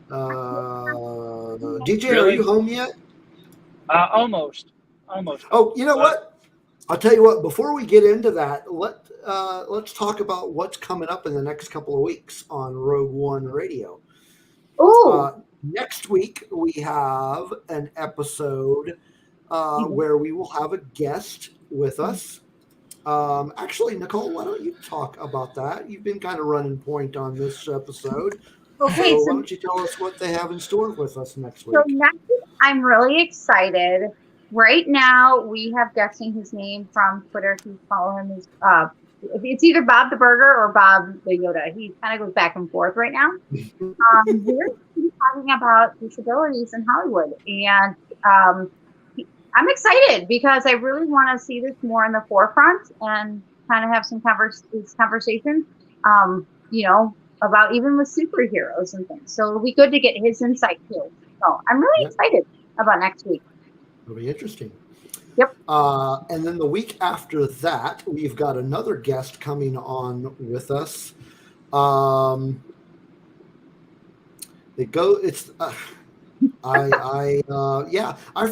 DJ, Really? are you home yet? Almost. Oh, you know what? I'll tell you what. Before we get into that, let's talk about what's coming up in the next couple of weeks on Rogue One Radio. Ooh. Next week we have an episode where we will have a guest with us. Actually, Nicole, why don't you talk about that? You've been kind of running point on this episode. Okay, So why don't you tell us what they have in store with us next week? So next week, I'm really excited. Right now, we have guessing his name from Twitter. If you follow him, it's either Bob the Burger or Bob the Yoda. He kind of goes back and forth right now. We're talking about disabilities in Hollywood, and I'm excited because I really want to see this more in the forefront and kind of have some conversations, about even with superheroes and things. So it'll be good to get his insight too. So I'm really excited about next week. It'll be interesting. Yep. And then the week after that, we've got another guest coming on with us. I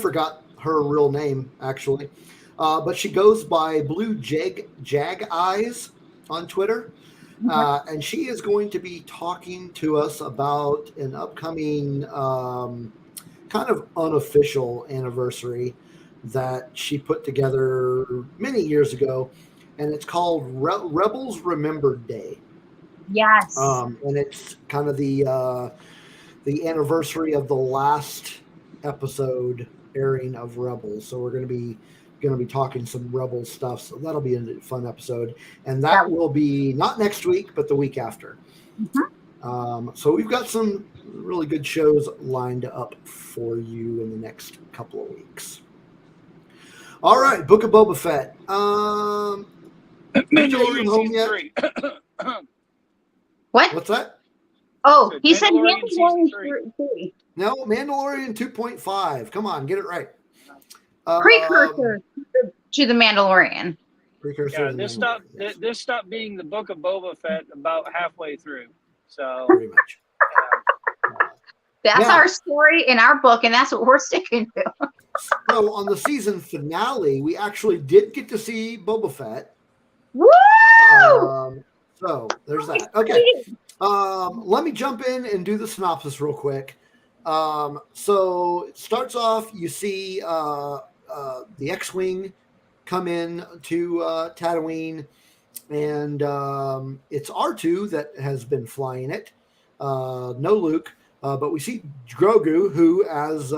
forgot her real name actually, but she goes by Blue Jag Eyes on Twitter. And she is going to be talking to us about an upcoming kind of unofficial anniversary that she put together many years ago, and it's called Rebels Remembered Day. Yes. And it's kind of the anniversary of the last episode airing of Rebels. So we're going to be going to be talking some Rebel stuff, so that'll be a fun episode. And that will be not next week, but the week after. So we've got some really good shows lined up for you in the next couple of weeks. All right, Book of Boba Fett. Mandalorian season 3. What? What's that? Oh, Said he said Mandalorian Mandalorian season 3. No, Mandalorian 2.5. Come on, get it right. Precursor to the Mandalorian. Precursor. Yeah, to this Mandalorian, stopped. yes. This stopped being the Book of Boba Fett about halfway through. So Pretty much. That's Now- our story in our book, and that's what we're sticking to. So on the season finale, we actually did get to see Boba Fett. Woo! So there's that. Okay. Let me jump in and do the synopsis real quick. So it starts off, you see the X-Wing come in to Tatooine, and it's R2 that has been flying it. No Luke, but we see Grogu, who, as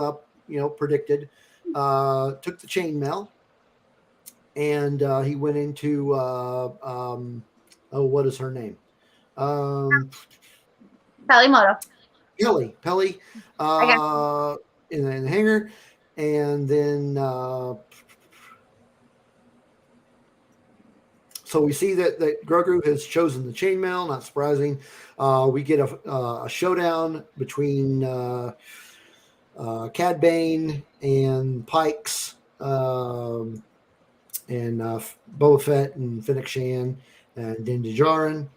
predicted, took the chainmail, and he went into what is her name? Pelimoto. Pelly, in the hangar, and then so we see that Grogu has chosen the chainmail. Not surprising. We get a showdown between Cad Bane and Pikes, and Boba Fett and Fennec Shan and Din Djarin.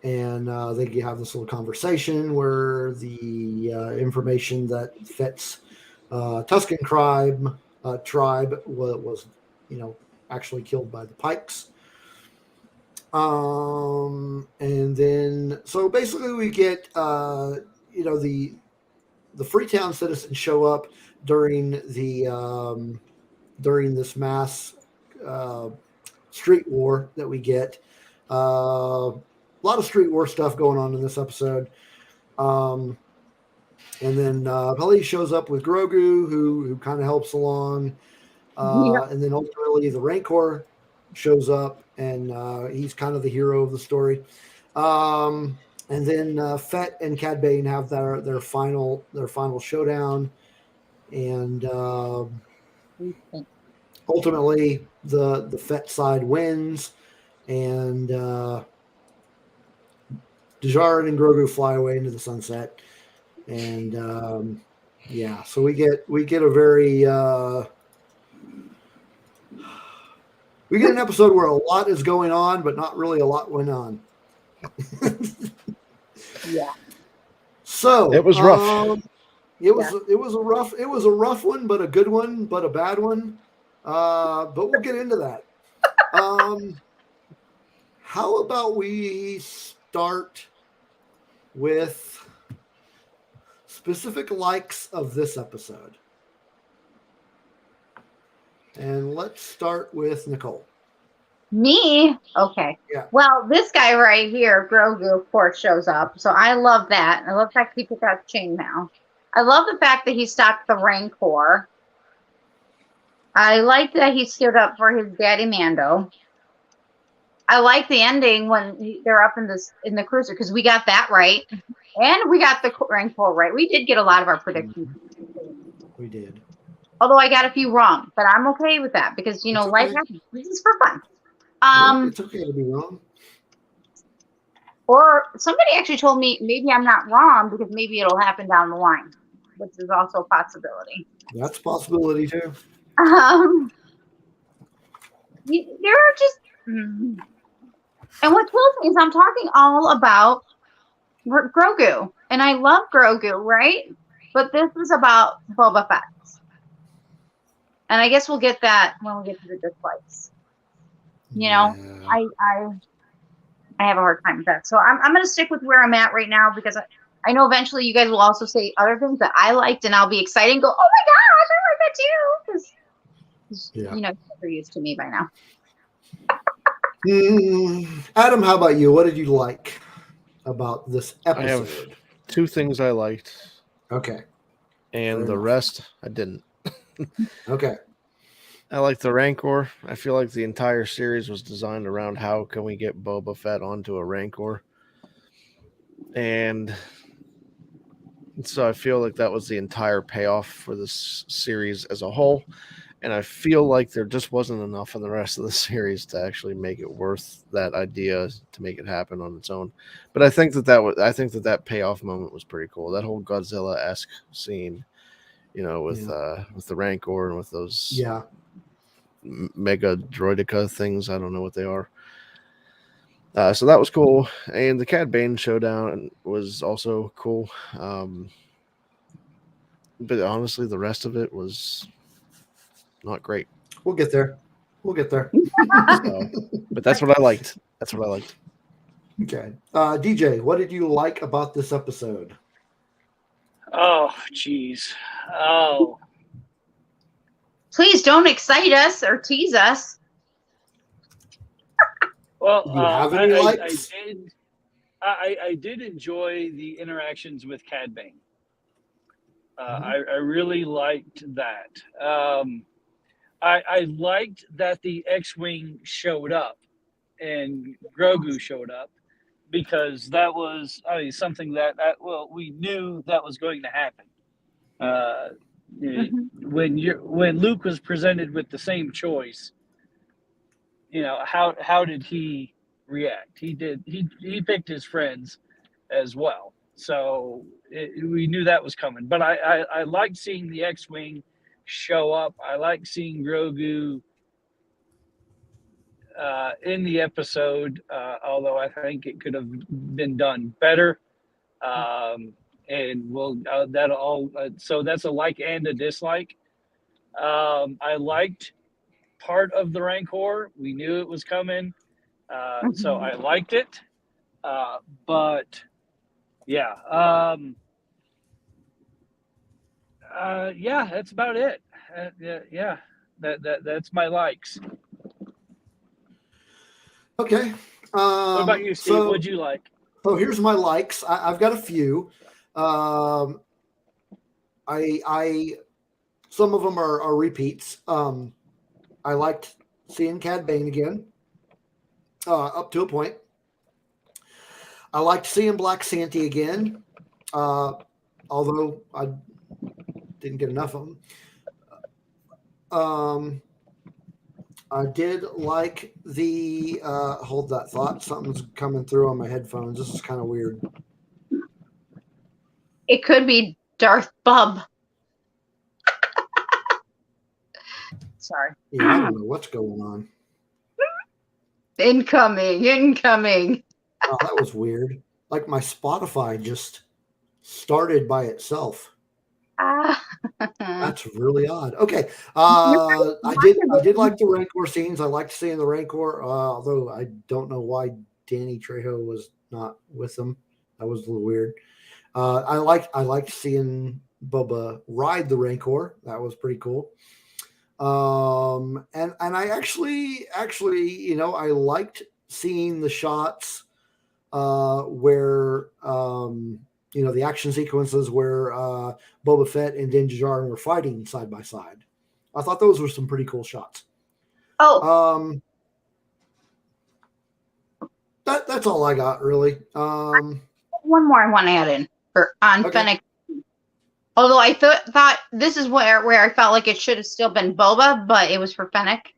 And they have this little conversation where the information that Fett's Tusken tribe was actually killed by the Pikes. And then, so basically we get, the Freetown citizens show up during this mass street war that we get. A lot of street war stuff going on in this episode. And then Pelly shows up with Grogu, who kind of helps along. And then ultimately the Rancor shows up, and he's kind of the hero of the story. And then Fett and Cad Bane have their final showdown, and ultimately the Fett side wins, and Djarin and Grogu fly away into the sunset, and so we get a very we get an episode where a lot is going on, but not really a lot went on. Yeah. So it was rough. It was a rough one, but a good one, but a bad one. But we'll get into that. How about we start with specific likes of this episode? And let's start with Nicole. Me? Okay. Yeah. Well, this guy right here, Grogu, of course, shows up. So I love that. I love the fact that he took out the chainmail. I love the fact that he stopped the Rancor. I like that he stood up for his daddy Mando. I like the ending when they're up in the cruiser, because we got that right, and we got the Rancor right. We did get a lot of our predictions. We did. Although I got a few wrong, but I'm okay with that because life happens. This is for fun. It's okay to be wrong. Or somebody actually told me maybe I'm not wrong because maybe it'll happen down the line, which is also a possibility. That's a possibility too. There are just, and what kills me is I'm talking all about Grogu, and I love Grogu, right? But this is about Boba Fett, and I guess we'll get that when we get to the dislikes. I have a hard time with that, so I'm going to stick with where I'm at right now because I know eventually you guys will also say other things that I liked, and I'll be excited and go, "Oh my gosh, I like that too!" Because you're used to me by now. Adam, how about you? What did you like about this episode? I have two things I liked. Okay. And the rest I didn't. Okay. I like the Rancor. I feel like the entire series was designed around how can we get Boba Fett onto a Rancor. And so I feel like that was the entire payoff for this series as a whole. And I feel like there just wasn't enough in the rest of the series to actually make it worth that idea to make it happen on its own. But I think that payoff moment was pretty cool. That whole Godzilla-esque scene, with the Rancor and with those mega droidica things. I don't know what they are. So that was cool. And the Cad Bane showdown was also cool. But honestly, the rest of it was not great. We'll get there. So, but that's what I liked. Okay. DJ, what did you like about this episode? Oh, jeez. Oh. Please don't excite us or tease us. Do you have any likes? I did enjoy the interactions with Cad Bane. I really liked that. I liked that the X-Wing showed up and Grogu showed up, because that was something that we knew that was going to happen. When Luke was presented with the same choice, how did he react? He picked his friends as well, so we knew that was coming. But I liked seeing the X-Wing show up. I liked seeing Grogu in the episode, although I think it could have been done better. And so that's a like and a dislike. I liked part of the Rancor. We knew it was coming, so I liked it. But yeah, that's about it. That's my likes. Okay. What about you, Steve? What'd you like? So here's my likes. I've got a few. I some of them are repeats. I liked seeing Cad Bane again, up to a point. I liked seeing Black Santy again, although I didn't get enough of them. I did like the hold that thought. Something's coming through on my headphones. This is kind of weird. It could be Darth Bub. Sorry. Yeah, I don't know what's going on. Incoming. Oh, that was weird. Like my Spotify just started by itself. That's really odd. Okay. I did like the Rancor scenes. I liked seeing the Rancor, although I don't know why Danny Trejo was not with them. That was a little weird. I liked seeing Boba ride the Rancor. That was pretty cool. And I actually, I liked seeing the shots where the action sequences where Boba Fett and Din Djarin were fighting side by side. I thought those were some pretty cool shots. Oh. That's all I got, really. One more I want to add in on Okay. Fennec. Although I thought this is where I felt like it should have still been Boba, but it was for Fennec.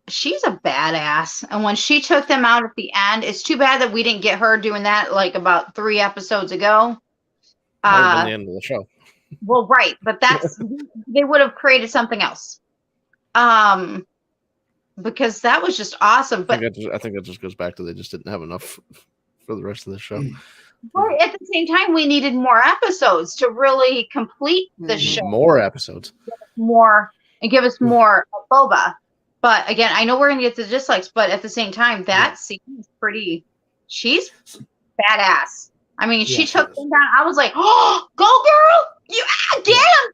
She's a badass. And when she took them out at the end, it's too bad that we didn't get her doing that like about 3 episodes ago. That would have been the end of the show. Well, right. But they would have created something else. Because that was just awesome. But I think that just goes back to they just didn't have enough for the rest of the show. But at the same time, we needed more episodes to really complete the show. More episodes. Give us more of Boba. But again, I know we're going to get to dislikes, but at the same time, that scene is she's badass. I mean, she took them down. I was like, oh, go girl. Get him.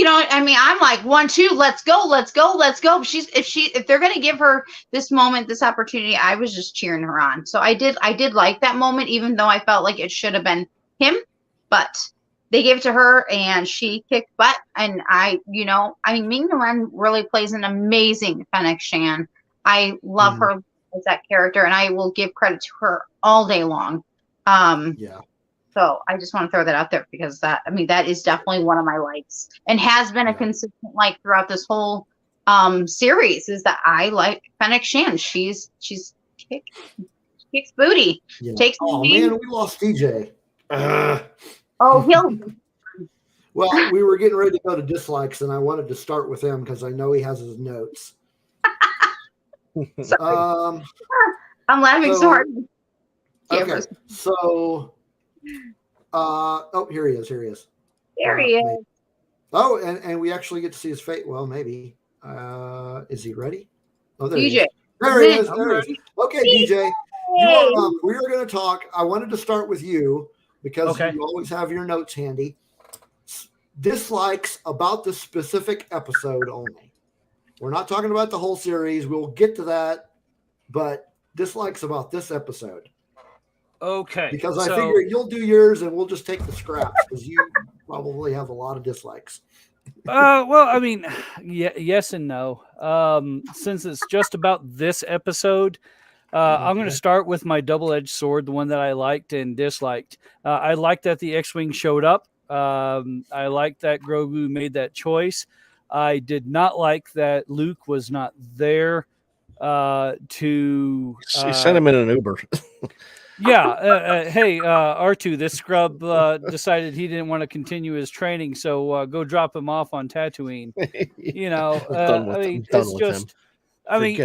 I'm like 1, 2, let's go. If they're going to give her this moment, this opportunity, I was just cheering her on. So I did like that moment, even though I felt like it should have been him, but they gave it to her and she kicked butt. And Ming Wen really plays an amazing Fennec Shan. I love her as that character, and I will give credit to her all day long. Yeah. So I just want to throw that out there because that is definitely one of my likes and has been a consistent like throughout this whole series, is that I like Fennec Shan. She's kicks booty. Yeah. Takes Oh man, we lost DJ. Oh, he'll. Well, we were getting ready to go to dislikes, and I wanted to start with him because I know he has his notes. I'm laughing so hard. Okay, so here he is. There he is. Maybe. Oh, and we actually get to see his face. Well, maybe. Is he ready? Oh, there DJ. he is. There he is. There he is. Okay, DJ. We are going to talk. I wanted to start with you because you always have your notes handy. Dislikes about the specific episode only. We're not talking about the whole series. We'll get to that, but dislikes about this episode. Okay. Because I figure you'll do yours and we'll just take the scraps because you probably have a lot of dislikes. Well, I mean, yes and no. Since it's just about this episode, I'm going to start with my double-edged sword, the one that I liked and disliked. I liked that the X-Wing showed up. I liked that Grogu made that choice. I did not like that Luke was not there to... He sent him in an Uber. Yeah. Hey, R2, this scrub decided he didn't want to continue his training, so go drop him off on Tatooine.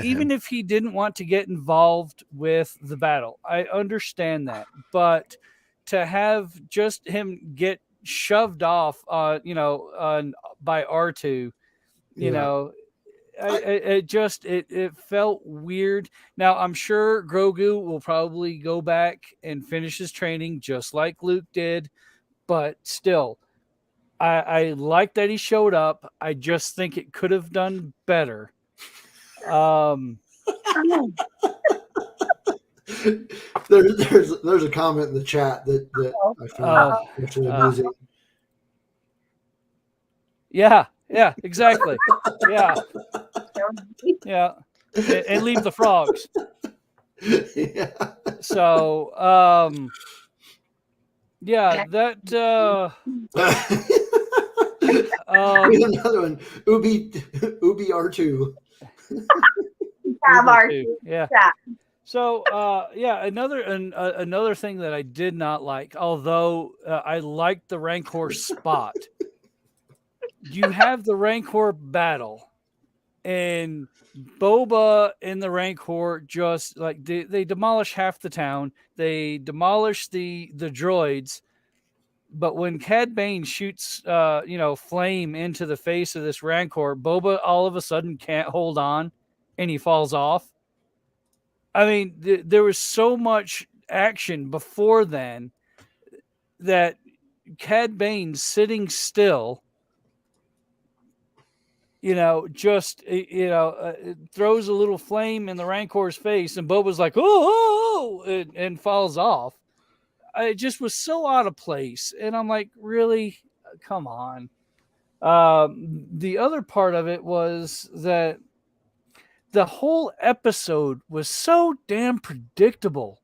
Even if he didn't want to get involved with the battle, I understand that. But to have just him get shoved off, by R2, it felt weird. Now I'm sure Grogu will probably go back and finish his training just like Luke did, but still, I like that he showed up. I just think it could have done better. There's a comment in the chat that I found actually amusing. Yeah, exactly. Yeah. And leave the frogs. Yeah. So, that. Another one, Ubi R2. R2. Yeah. So, another thing that I did not like, although I liked the Rancor spot. You have the Rancor battle, and Boba and the Rancor just like they demolish half the town. They demolish the droids, but when Cad Bane shoots flame into the face of this Rancor, Boba all of a sudden can't hold on, and he falls off. I mean, there was so much action before then that Cad Bane sitting still. Throws a little flame in the Rancor's face, and Boba's like, oh, and falls off. It just was so out of place. And I'm like, really? Come on. The other part of it was that the whole episode was so damn predictable.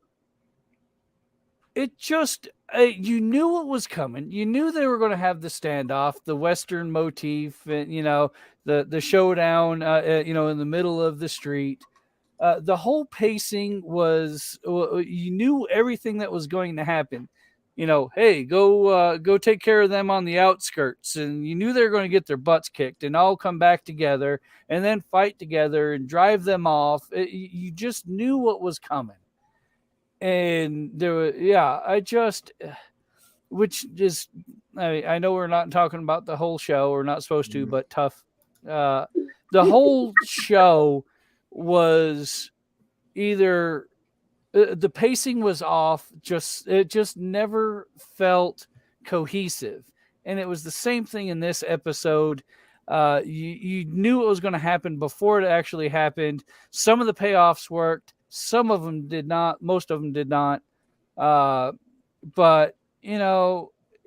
It just... you knew what was coming. You knew they were going to have the standoff, the Western motif, and the showdown, in the middle of the street. The whole pacing was. You knew everything that was going to happen. Hey, go take care of them on the outskirts, and you knew they were going to get their butts kicked and all come back together and then fight together and drive them off. You just knew what was coming. And there was, I know we're not talking about the whole show. We're not supposed to, but tough. The whole show was either the pacing was off. It just never felt cohesive. And it was the same thing in this episode. You knew it was going to happen before it actually happened. Some of the payoffs worked. Some of them did not. Most of them did not. But,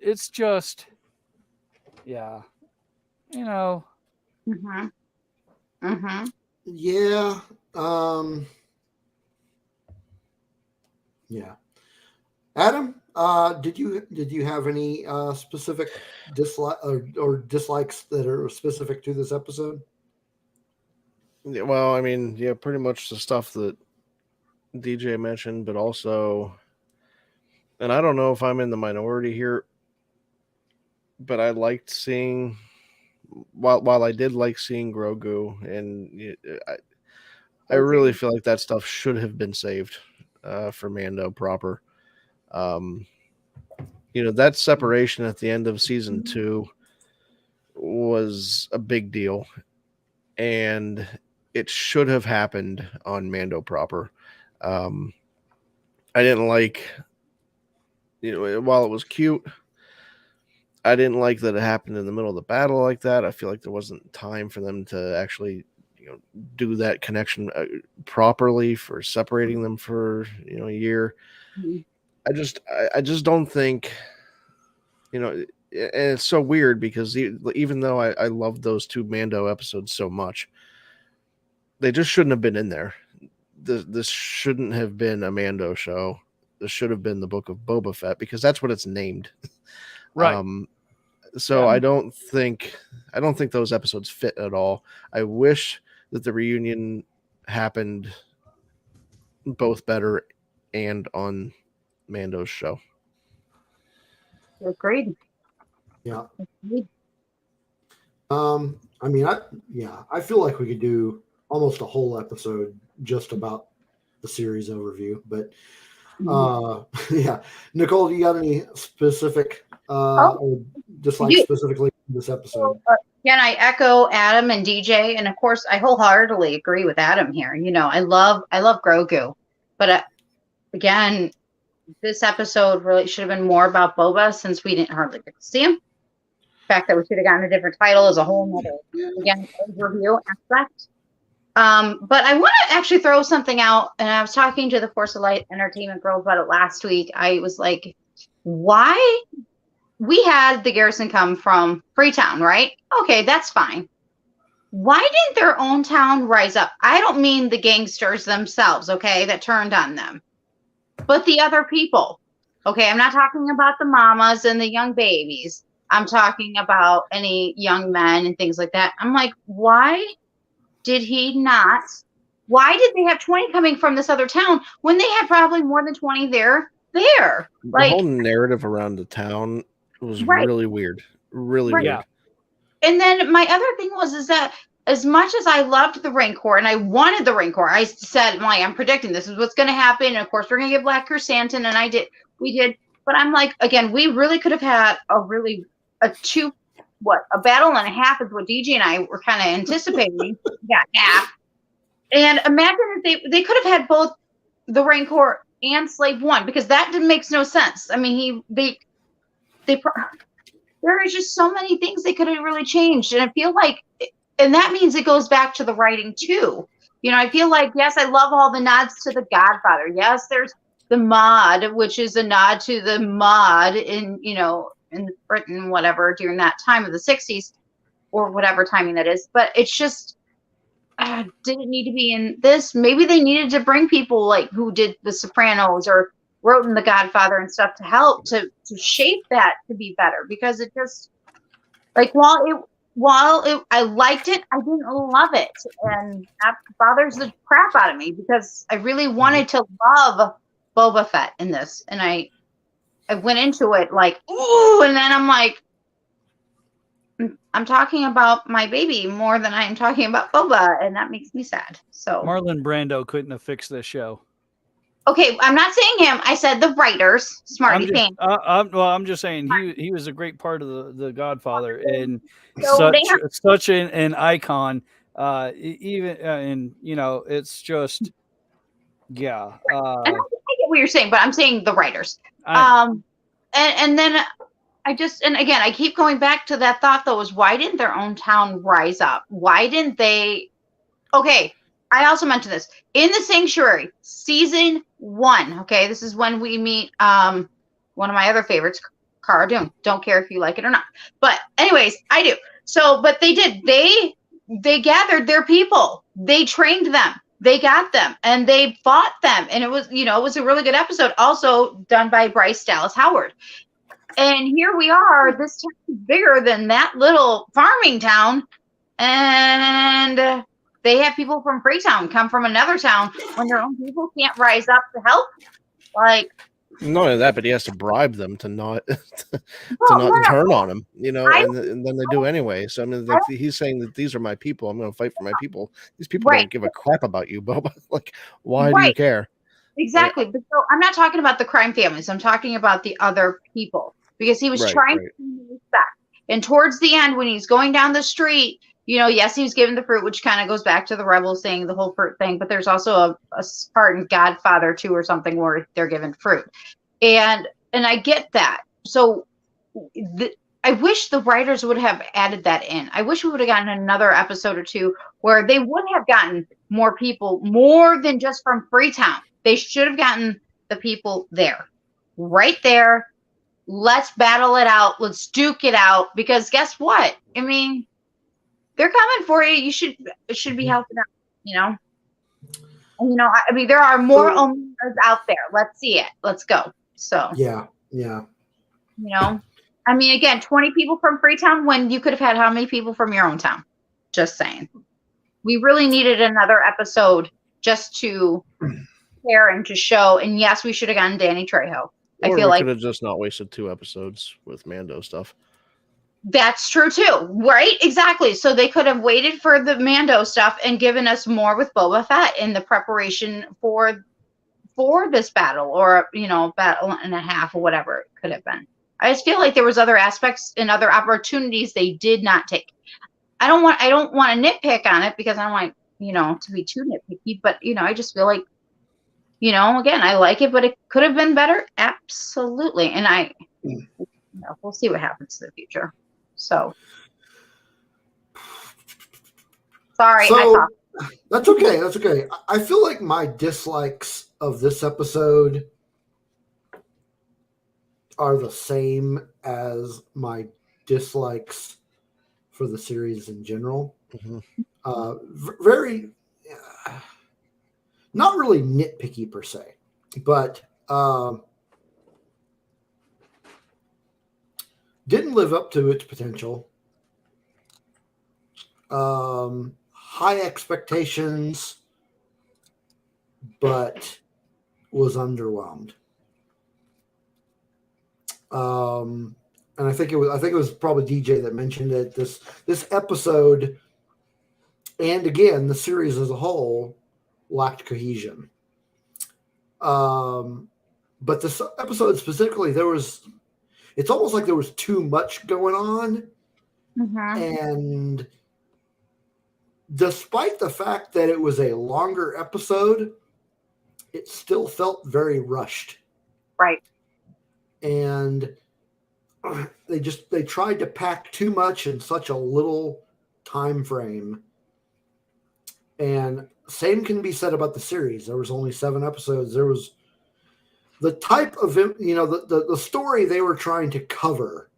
it's just, yeah, you know. Mm-hmm. Mm-hmm. Yeah. Yeah. Adam, did you have any specific or dislikes that are specific to this episode? Yeah, well, I mean, yeah, pretty much the stuff that DJ mentioned, but also, and I don't know if I'm in the minority here, but I liked seeing, while I did like seeing Grogu, and I really feel like that stuff should have been saved for Mando proper. That separation at the end of season 2 was a big deal, and it should have happened on Mando proper. I didn't like, while it was cute, I didn't like that it happened in the middle of the battle like that. I feel like there wasn't time for them to actually, do that connection properly for separating them for a year. I just don't think, and it's so weird because even though I love those 2 Mando episodes so much, they just shouldn't have been in there. This shouldn't have been a Mando show. This should have been the Book of Boba Fett, because that's what it's named. Right. So I don't think those episodes fit at all. I wish that the reunion happened both better and on Mando's show. Agreed. Yeah. Agreed. I mean, I feel like we could do almost a whole episode just about the series overview, but yeah. Nicole, do you got any specific or dislike specifically in this episode? Again, I echo Adam and DJ, and of course, I wholeheartedly agree with Adam here. I love Grogu, but again, this episode really should have been more about Boba, since we didn't hardly get to see him. The fact that we should have gotten a different title is a whole nother, again, overview aspect. But I want to actually throw something out, and I was talking to the Force of Light Entertainment girls about it last week. I was like, why? We had the garrison come from Freetown, right? Okay, that's fine. Why didn't their own town rise up? I don't mean the gangsters themselves, okay, that turned on them, but the other people. Okay, I'm not talking about the mamas and the young babies. I'm talking about any young men and things like that. I'm like, why did he not? Why did they have 20 coming from this other town when they had probably more than 20 there? The whole narrative around the town was really weird. Really weird. And then my other thing is that as much as I loved the Rancor and I wanted the Rancor, I said, I'm predicting this is what's going to happen. And of course, we're going to get Black Chrysanthemum. And we did. But I'm like, again, we really could have had a battle and a half is what DJ and I were kind of anticipating. Yeah, half. And imagine if they could have had both the Rancor and Slave One, because that makes no sense. I mean, there is just so many things they could have really changed. And I feel like, and that means it goes back to the writing too. I feel like, yes, I love all the nods to the Godfather. Yes, there's the mod, which is a nod to the mod in Britain, whatever, during that time of the 60s or whatever timing that is. But it's just, didn't need to be in this. Maybe they needed to bring people like who did The Sopranos or wrote in The Godfather and stuff to help to shape that to be better, because it just, like, while I liked it, I didn't love it, and that bothers the crap out of me, because I really wanted to love Boba Fett in this, and I went into it like, ooh, and then I'm like, I'm talking about my baby more than I am talking about Boba, and that makes me sad. So Marlon Brando couldn't have fixed this show. Okay, I'm not saying him. I said the writers. Smarty pants. I'm just saying he was a great part of the Godfather, and So such an icon. And it's just, yeah. And I get what you're saying, but I'm saying the writers. And then and again, I keep going back to that thought though, is why didn't their own town rise up? Why didn't they? Okay, I also mentioned this in the Sanctuary season 1. Okay, this is when we meet one of my other favorites, Cara Dune. Don't care if you like it or not. But anyways, I do. So, but they did. They gathered their people. They trained them. They got them, and they fought them. And it was, it was a really good episode. Also done by Bryce Dallas Howard. And here we are. This town is bigger than that little farming town, and they have people from Freetown come from another town when their own people can't rise up to help. Like, not only that, but he has to bribe them to not turn on him, and then they do anyway. So I mean, he's saying that these are my people. I'm going to fight for my people. These people don't give a crap about you, Boba. Like, why do you care? Exactly. But so I'm not talking about the crime families. I'm talking about the other people, because he was trying to respect. And towards the end, when he's going down the street, yes, he was given the fruit, which kind of goes back to the rebels saying the whole fruit thing. But there's also a part in Godfather 2 or something where they're given fruit. And I get that. So I wish the writers would have added that in. I wish we would have gotten another episode or two where they would have gotten more people, more than just from Freetown. They should have gotten the people there, right there. Let's battle it out. Let's duke it out. Because guess what? I mean, they're coming for you. It should be helping out, And, I mean, there are more Omegas out there. Let's see it. Let's go. So yeah. I mean, again, 20 people from Freetown when you could have had how many people from your own town? Just saying. We really needed another episode just to care and to show. And yes, we should have gotten Danny Trejo. I feel like could have just not wasted 2 episodes with Mando stuff. That's true too, right? Exactly. So they could have waited for the Mando stuff and given us more with Boba Fett in the preparation for this battle, or battle and a half, or whatever it could have been. I just feel like there was other aspects and other opportunities they did not take. I don't want to nitpick on it, because I don't want to be too nitpicky, but I just feel like again, I like it, but it could have been better. Absolutely. And we'll see what happens in the future. So sorry. So that's okay. That's okay. I feel like my dislikes of this episode are the same as my dislikes for the series in general. Mm-hmm. Very, not really nitpicky per se, but didn't live up to its potential. High expectations, but was underwhelmed. And I think it was probably DJ that mentioned it. This episode, and again the series as a whole, lacked cohesion. But this episode specifically, it's almost like there was too much going on. Mm-hmm. And despite the fact that it was a longer episode, it still felt very rushed. Right. And they tried to pack too much in such a little time frame. And same can be said about the series. There was only 7 episodes. There was the type of, the story they were trying to cover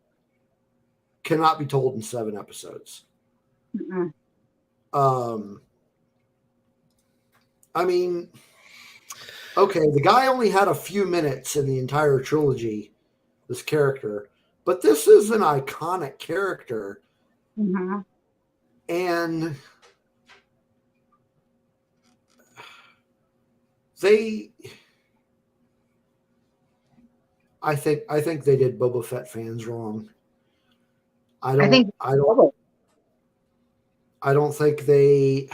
cannot be told in 7 episodes. Mm-mm. I mean, okay, the guy only had a few minutes in the entire trilogy, this character, but this is an iconic character. Mm-hmm. And I think they did Boba Fett fans wrong. I don't think they.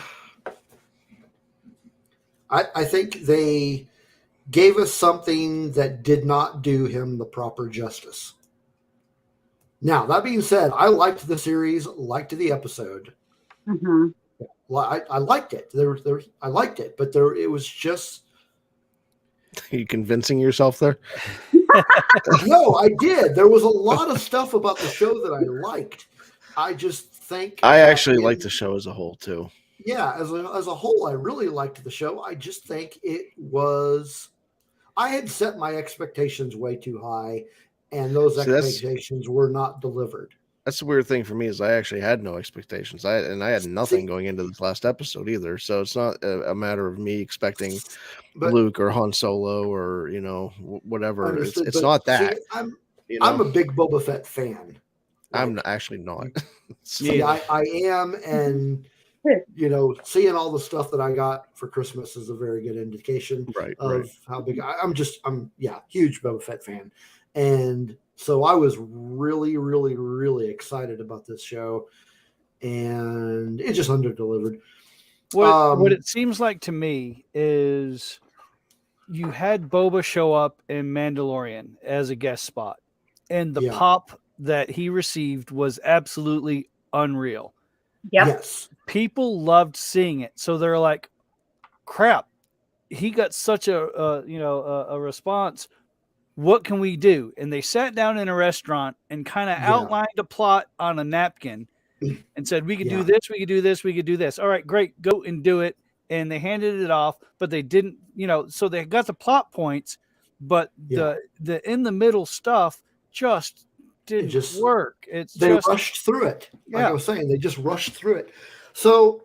I think they gave us something that did not do him the proper justice. Now, that being said, I liked the series, liked the episode. Mm-hmm. I liked it. I liked it, but it was just. Are you convincing yourself there? No, I did. There was a lot of stuff about the show that I liked. I just think I actually liked the show as a whole too. Yeah, as a whole, I really liked the show. I just think it was. I had set my expectations way too high, and those See, that's- expectations were not delivered. That's the weird thing for me is I actually had no expectations. I had nothing See- going into this last episode either. So it's not a matter of me expecting But Luke or Han Solo or whatever. understood. It's but not see, that. I'm You know, I'm a big Boba Fett fan. I'm Like, actually not. See, I am, and seeing all the stuff that I got for Christmas is a very good indication Right, of right. how big I'm huge Boba Fett fan, and so I was really, really, really excited about this show, and it just underdelivered. What it seems like to me is you had Boba show up in Mandalorian as a guest spot, and the pop that he received was absolutely unreal. Yep. Yes, People loved seeing it, so they're like, "Crap, he got such a response. What can we do?" And they sat down in a restaurant and kind of outlined a plot on a napkin and said, "We could do this, we could do this, we could do this. All right, great, go and do it." And they handed it off, but they didn't, so they got the plot points, but the in the middle stuff just didn't work. They rushed through it. Like I was saying, they just rushed through it. So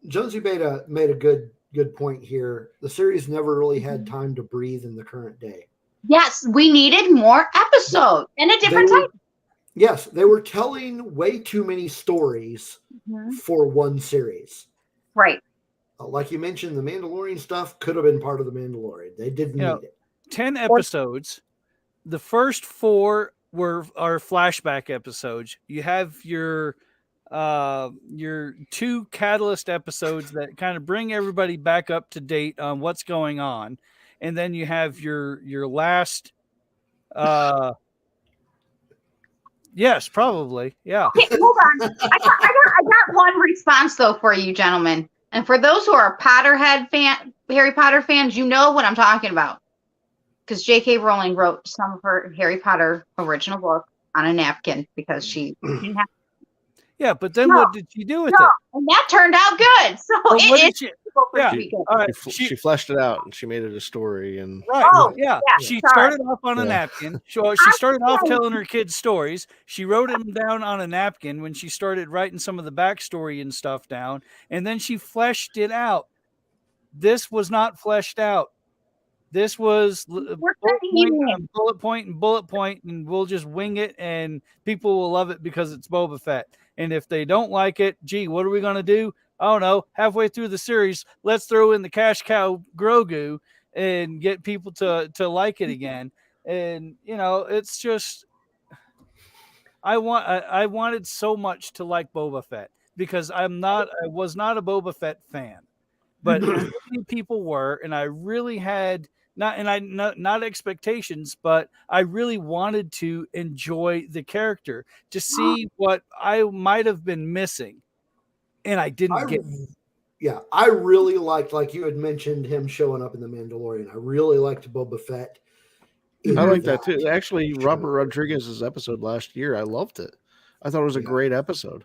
Jonesy made a good point here. The series never really had time to breathe in the current day. Yes, we needed more episodes and a different type. Yes, they were telling way too many stories for one series. Right. Like you mentioned, the Mandalorian stuff could have been part of the Mandalorian. They didn't need it. 10 episodes. The first 4 are flashback episodes. You have your 2 catalyst episodes that kind of bring everybody back up to date on what's going on, and then you have your last. Yes, probably. Yeah. Okay, hold on. I got one response though for you, gentlemen, and for those who are Harry Potter fans, you know what I'm talking about, because J.K. Rowling wrote some of her Harry Potter original book on a napkin because she didn't have. Yeah, but then what did she do with it? And that turned out good. So she fleshed it out and she made it a story. And she started off on a napkin. She started off telling her kids stories. She wrote them down on a napkin when she started writing some of the backstory and stuff down, and then she fleshed it out. This was not fleshed out. This was bullet point, and we'll just wing it, and people will love it because it's Boba Fett. And if they don't like it, gee, what are we going to do? I don't know. Halfway through the series, let's throw in the cash cow Grogu and get people to like it again. And it's just I wanted so much to like Boba Fett because I was not a Boba Fett fan, but many people were, and I really had. Not expectations, but I really wanted to enjoy the character to see what I might have been missing, and I didn't get. Yeah, I really liked, like you had mentioned, him showing up in The Mandalorian. I really liked Boba Fett. I like that too. Actually, Robert Rodriguez's episode last year, I loved it. I thought it was a great episode.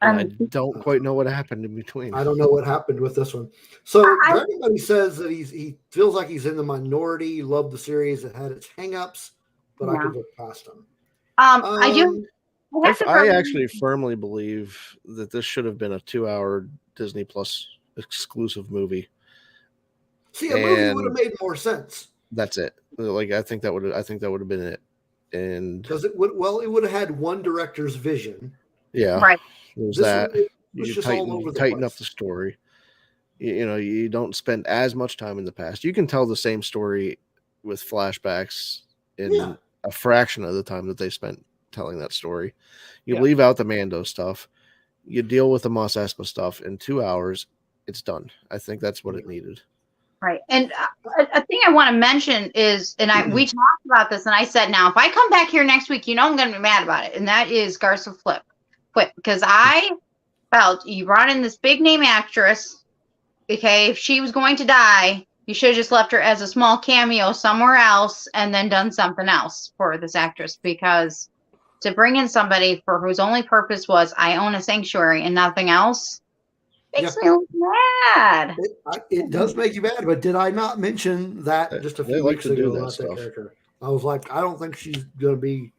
And I don't quite know what happened in between. I don't know what happened with this one. So everybody says that he feels like he's in the minority. He loved the series. It had its hangups, but I could look past them. I do. I actually firmly believe that this should have been a 2-hour Disney Plus exclusive movie. See, a movie would have made more sense. That's it. Like I think that would have been it. And because it would have had one director's vision. Yeah. Right. There's that. You tighten up the story. You don't spend as much time in the past. You can tell the same story with flashbacks in a fraction of the time that they spent telling that story. You leave out the Mando stuff. You deal with the Mos Espa stuff in 2 hours. It's done. I think that's what it needed. Right. And a thing I want to mention is, we talked about this, and I said, now, if I come back here next week, I'm going to be mad about it. And that is Garza Fwip, because I felt you brought in this big name actress. Okay. If she was going to die, you should have just left her as a small cameo somewhere else and then done something else for this actress, because to bring in somebody for whose only purpose was I own a sanctuary and nothing else makes me mad. It does make you mad, but did I not mention that just a few weeks ago about that character? I was like, I don't think she's going to be.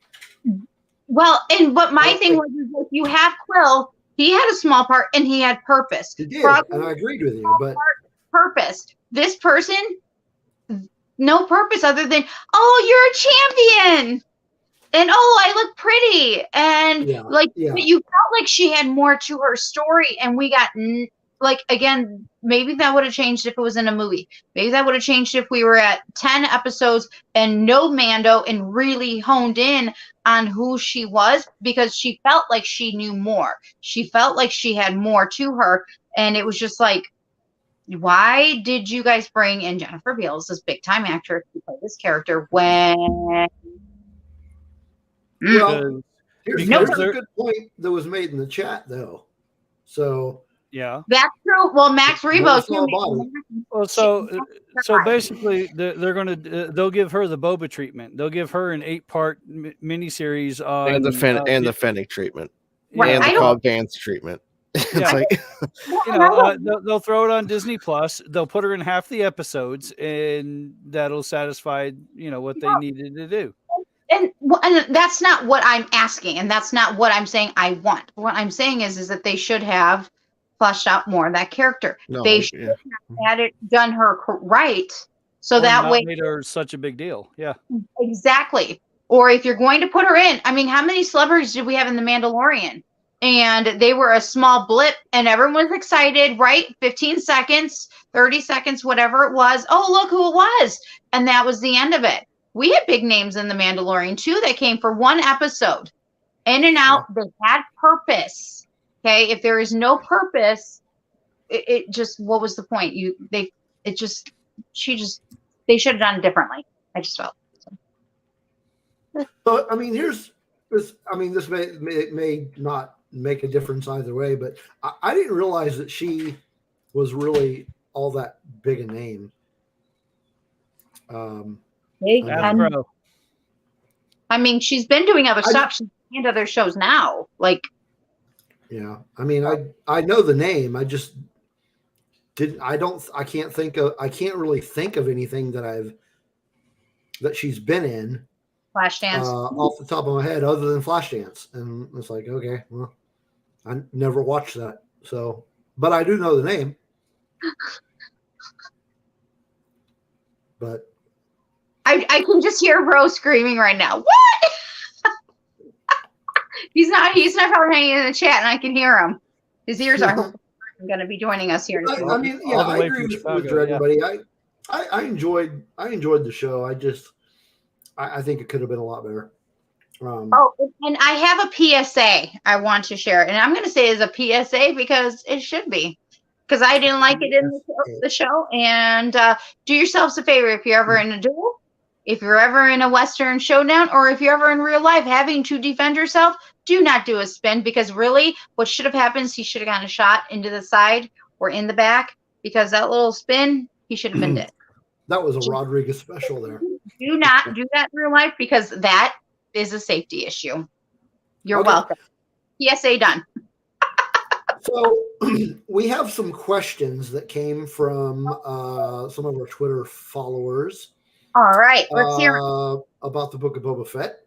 Well, but my thing was, if you have Quill, he had a small part and he had purpose. He did, Probably and I agreed with you, but purpose. This person, no purpose other than, oh, you're a champion. And I look pretty, and but you felt like she had more to her story, and we got again, maybe that would have changed if it was in a movie. Maybe that would have changed if we were at 10 episodes and no Mando and really honed in on who she was, because she felt like she knew more. She felt like she had more to her, and it was just like, why did you guys bring in Jennifer Beals, this big time actor, to play this character when? Well, here's a good point that was made in the chat, though. So yeah, that's true. Well, Max Rebo. Well, so basically, they'll give her the Boba treatment. They'll give her an 8-part miniseries on and the Fennec treatment, right. and the Cobb Vance treatment. Yeah. They'll throw it on Disney Plus. They'll put her in half the episodes, and that'll satisfy what they needed to do. And that's not what I'm asking, and that's not what I'm saying I want. What I'm saying is that they should have fleshed out more of that character. They should have had it done her right, so that way made her such a big deal. Yeah, exactly. Or if you're going to put her in, I mean, how many celebrities did we have in The Mandalorian? And they were a small blip, and everyone was excited, right? 15 seconds, 30 seconds, whatever it was. Oh, look who it was, and that was the end of it. We had big names in The Mandalorian too that came for one episode. In and out, they had purpose. Okay, if there is no purpose, it just, what was the point? They should have done it differently. I just felt. So I mean, this may not make a difference either way, but I didn't realize that she was really all that big a name. I mean, she's been doing other stuff. She's in other shows now. Yeah, I mean, I know the name. I just didn't. I can't really think of anything that she's been in. Flashdance. Off the top of my head, other than Flashdance, and it's like, okay, well, I never watched that, so, but I do know the name. But I can just hear Rose screaming right now. What? he's not probably hanging in the chat, and I can hear him. His ears are going to be joining us here. I mean, yeah, I agree with everybody. Yeah. I enjoyed the show. I think it could have been a lot better. And I have a PSA I want to share, and I'm going to say it as a PSA because it should be. Because I didn't like it in the show. And do yourselves a favor, if you're ever in a duel, if you're ever in a Western showdown, or if you're ever in real life having to defend yourself, do not do a spin, because really what should have happened is he should have gotten a shot into the side or in the back, because that little spin, he should have been dead. That was a Rodriguez special there. Do not do that in real life, because that is a safety issue. You're welcome. PSA done. So we have some questions that came from some of our Twitter followers. All right, let's hear it. About the Book of Boba Fett.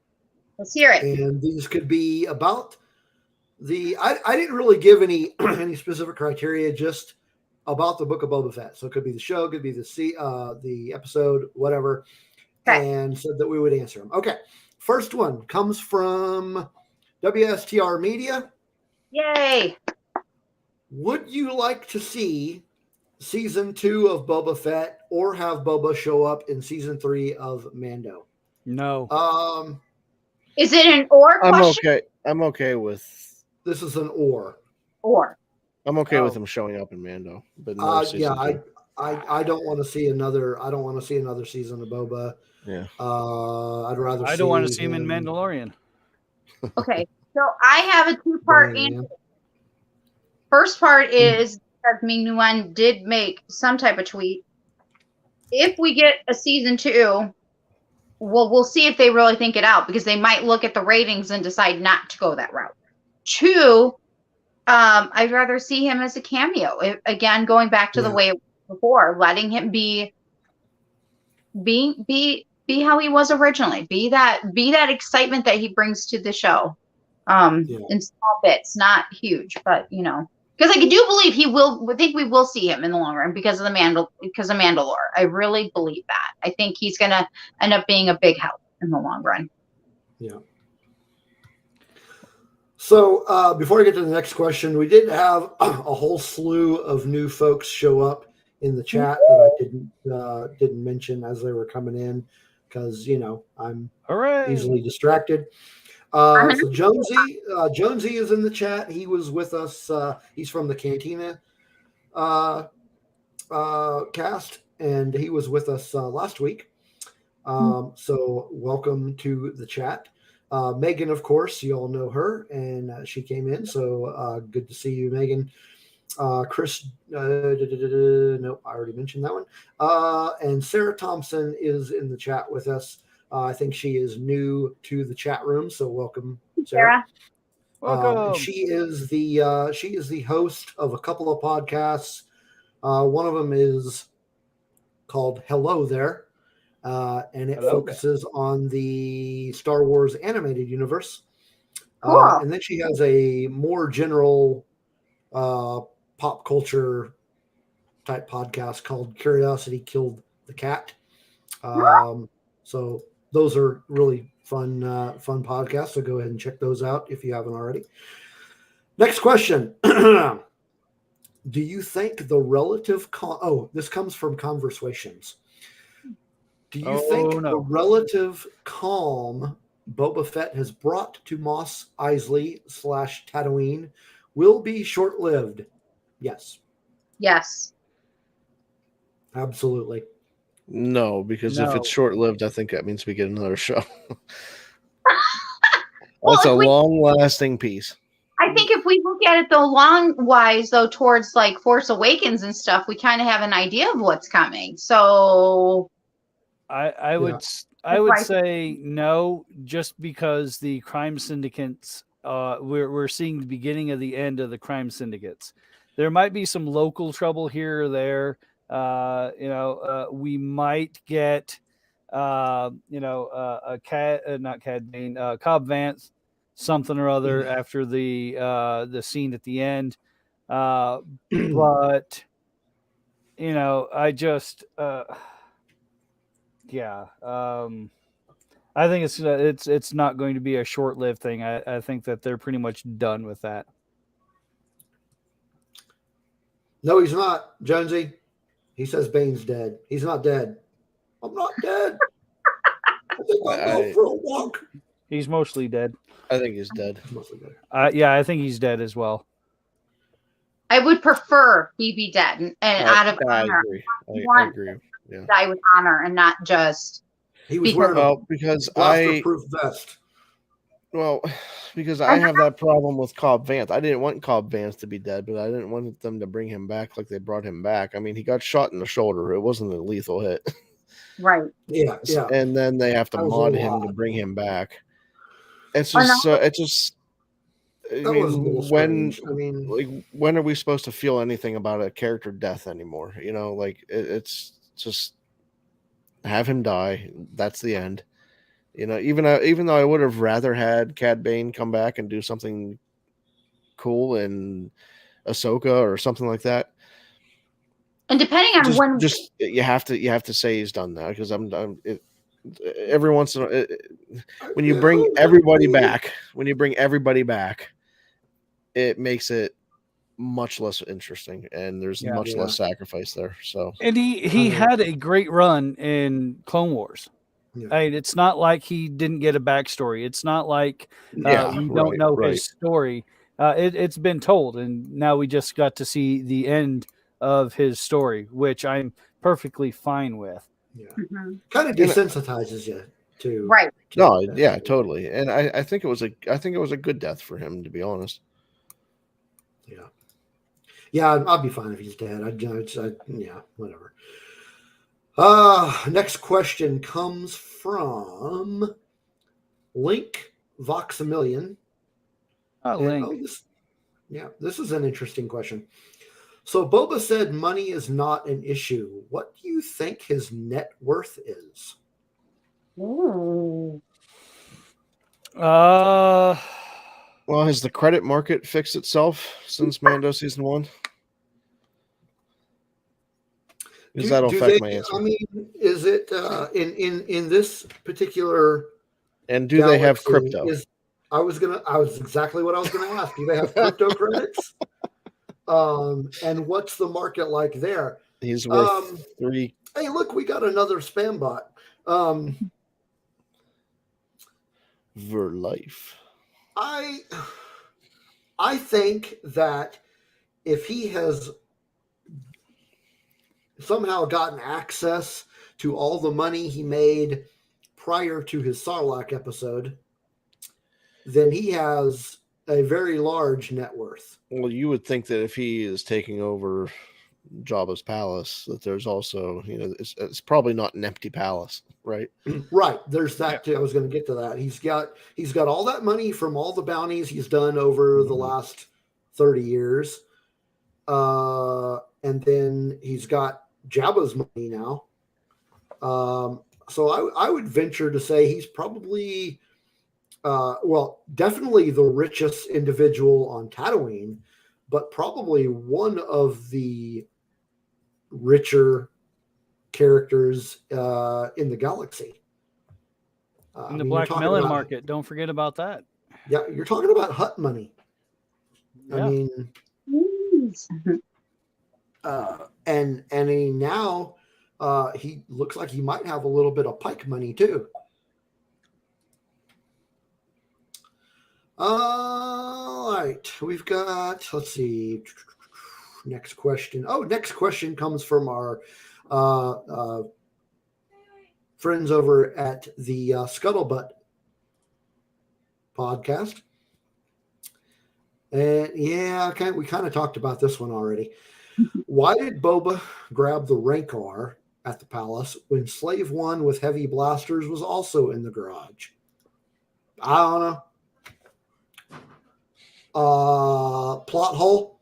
Let's hear it. And these could be about I didn't really give any any specific criteria, just about the Book of Boba Fett. So it could be the show, it could be the episode, whatever. Okay. And said that we would answer them. Okay. First one comes from WSTR Media. Yay. Would you like to see season 2 of Boba Fett, or have Boba show up in season 3 of Mando? No. Is it an or question? I'm okay with. This is an or. Or. I'm okay with him showing up in Mando, but no I don't want to see another. I don't want to see another season of Boba. Yeah. I'd rather. I don't want to see him in Mandalorian. Okay, so I have a 2-part answer. First part is because Ming Nguyen did make some type of tweet. If we get a season 2, we'll see if they really think it out, because they might look at the ratings and decide not to go that route. 2, I'd rather see him as a cameo. Again, going back to the way it was before, letting him be how he was originally. Be that excitement that he brings to the show. In small bits, not huge, but because I do believe he will. I think we will see him in the long run because of Mandalore. I really believe that. I think he's gonna end up being a big help in the long run. Yeah. So before I get to the next question, we did have a whole slew of new folks show up in the chat that I didn't mention as they were coming in because I'm easily distracted. So Jonesy is in the chat. He was with us. He's from the Cantina cast, and he was with us last week. So welcome to the chat. Megan, of course, you all know her, and she came in. So good to see you, Megan. Chris, nope, I already mentioned that one. And Sarah Thompson is in the chat with us. I think she is new to the chat room, so welcome, Sarah. Welcome. She is the host of a couple of podcasts. One of them is called Hello There, and it focuses on the Star Wars animated universe. Cool. And then she has a more general pop culture type podcast called Curiosity Killed the Cat. So those are really fun podcasts. So go ahead and check those out if you haven't already. Next question. Do you think the relative this comes from Conversations. Do you think the relative calm Boba Fett has brought to Mos Eisley / Tatooine will be short-lived? Yes. Yes. Absolutely. No, because if it's short-lived, I think that means we get another show. That's a long-lasting piece. I think if we look at it though, long-wise though, towards like Force Awakens and stuff, we kind of have an idea of what's coming. So I would say no, just because the crime syndicates, we're seeing the beginning of the end of the crime syndicates. There might be some local trouble here or there. We might get, a Cobb Vanth, something or other after the scene at the end. But I just, I think it's not going to be a short-lived thing. I think that they're pretty much done with that. No, he's not, Jonesy. He says Bane's dead. He's not dead. I'm not dead. I think I'll go for a walk. He's mostly dead. I think he's dead. I think he's dead as well. I would prefer he be dead and out of honor. I agree. Yeah. Die with honor and not just. He was wearing because proof vest. Well, because I have that problem with Cobb Vanth. I didn't want Cobb Vanth to be dead, but I didn't want them to bring him back like they brought him back. I mean, he got shot in the shoulder. It wasn't a lethal hit. Right. Yeah. And then they have to mod him to bring him back. It's just. When are we supposed to feel anything about a character death anymore? It's just have him die. That's the end. Even though I would have rather had Cad Bane come back and do something cool in Ahsoka or something like that. And depending on you have to say he's done that, because every once in a while, when you bring everybody back, it makes it much less interesting, and there's much less sacrifice there. So, and he had a great run in Clone Wars. Yeah. I mean, it's not like he didn't get a backstory. It's not like we don't know his story. It's been told, and now we just got to see the end of his story, which I'm perfectly fine with. Yeah, kind of desensitizes you to right. Totally. And I think it was a good death for him, to be honest. Yeah, I'd be fine if he's dead. Whatever. Next question comes from Link Voxamillion. Link. This is an interesting question. So Boba said money is not an issue. What do you think his net worth is? Ooh. Well, has the credit market fixed itself since Mando season 1? Because that'll affect my answer. I mean, is it in this particular And do they have galaxy, crypto? I was exactly what I was gonna ask. Do they have crypto credits? And what's the market like there? He's worth 3. Hey, look, we got another spam bot. Ver life. I think that if he has somehow gotten access to all the money he made prior to his Sarlacc episode, then he has a very large net worth. Well, you would think that if he is taking over Jabba's palace, that there's also, it's probably not an empty palace, right? Right. There's that too. I was going to get to that. He's got all that money from all the bounties he's done over the last 30 years. And then he's got Jabba's money now. So I would venture to say he's probably, definitely the richest individual on Tatooine, but probably one of the richer characters in the galaxy. In the black melon market, don't forget about that. Yeah, you're talking about Hutt money. Yeah. I mean, and now he looks like he might have a little bit of Pike money too. All right, we've got, let's see, next question. Oh, next question comes from our friends over at the Scuttlebutt podcast. And yeah, we kind of talked about this one already. Why did Boba grab the Rancor at the palace when Slave One with heavy blasters was also in the garage? I don't know. Plot hole?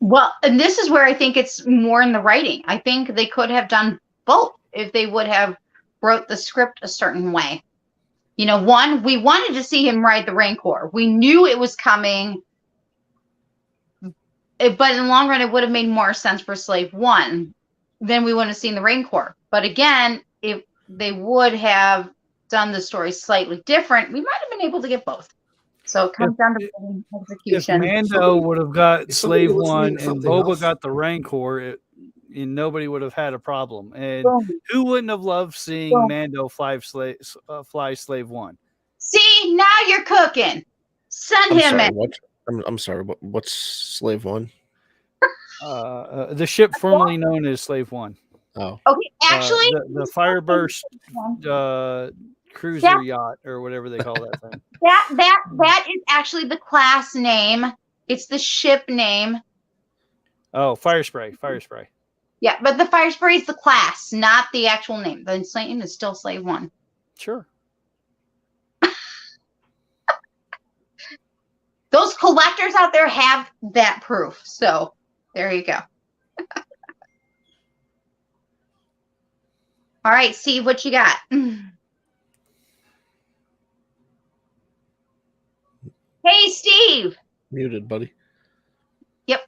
Well, and this is where I think it's more in the writing. I think they could have done both if they would have wrote the script a certain way. One, we wanted to see him ride the Rancor. We knew it was coming, but in the long run, it would have made more sense for Slave One. Then we wouldn't have seen the Rancor. But again, if they would have done the story slightly different, we might have been able to get both. So it comes down to execution. If Mando would have got Slave One and Boba got the Rancor, nobody would have had a problem. And who wouldn't have loved seeing Mando fly Slave One? See, now you're cooking. Send him in. I'm sorry. What's Slave One? The ship formerly known as Slave One. Oh, okay. Actually, the Fireburst cruiser yacht or whatever they call that thing. That is actually the class name. It's the ship name. Oh, Fire Spray. Yeah, but the Fire Spray is the class, not the actual name. The name is still Slave One. Sure. Those collectors out there have that proof. So there you go. All right, Steve, what you got? Hey, Steve. Muted, buddy. Yep.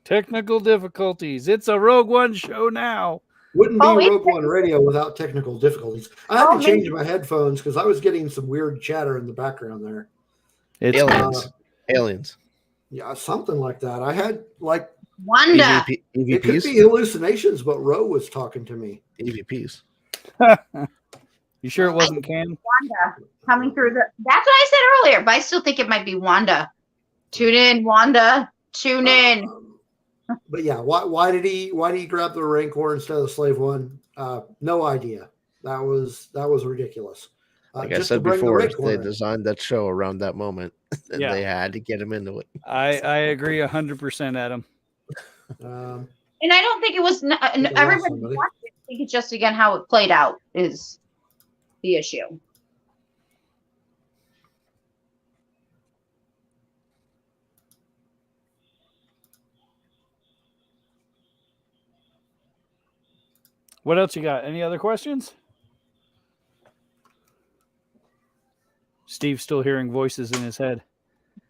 Technical difficulties. It's a Rogue One show now. Wouldn't be Rogue One radio without technical difficulties. I had to change my headphones because I was getting some weird chatter in the background there. It's aliens. Yeah, something like that. I had like Wanda. EVPs? It could be hallucinations, but Ro was talking to me. EVPs. You sure it wasn't Cam? Wanda coming through the. That's what I said earlier, but I still think it might be Wanda. Tune in, Wanda. Tune in. But yeah, why did he grab the Rancor instead of Slave One? No idea. That was ridiculous. Like I said before, they designed that show around that moment, and they had to get him into it. I agree 100%, Adam. And I don't think it was. Everybody watched it. I think it's just again how it played out is the issue. What else you got? Any other questions? Steve's still hearing voices in his head.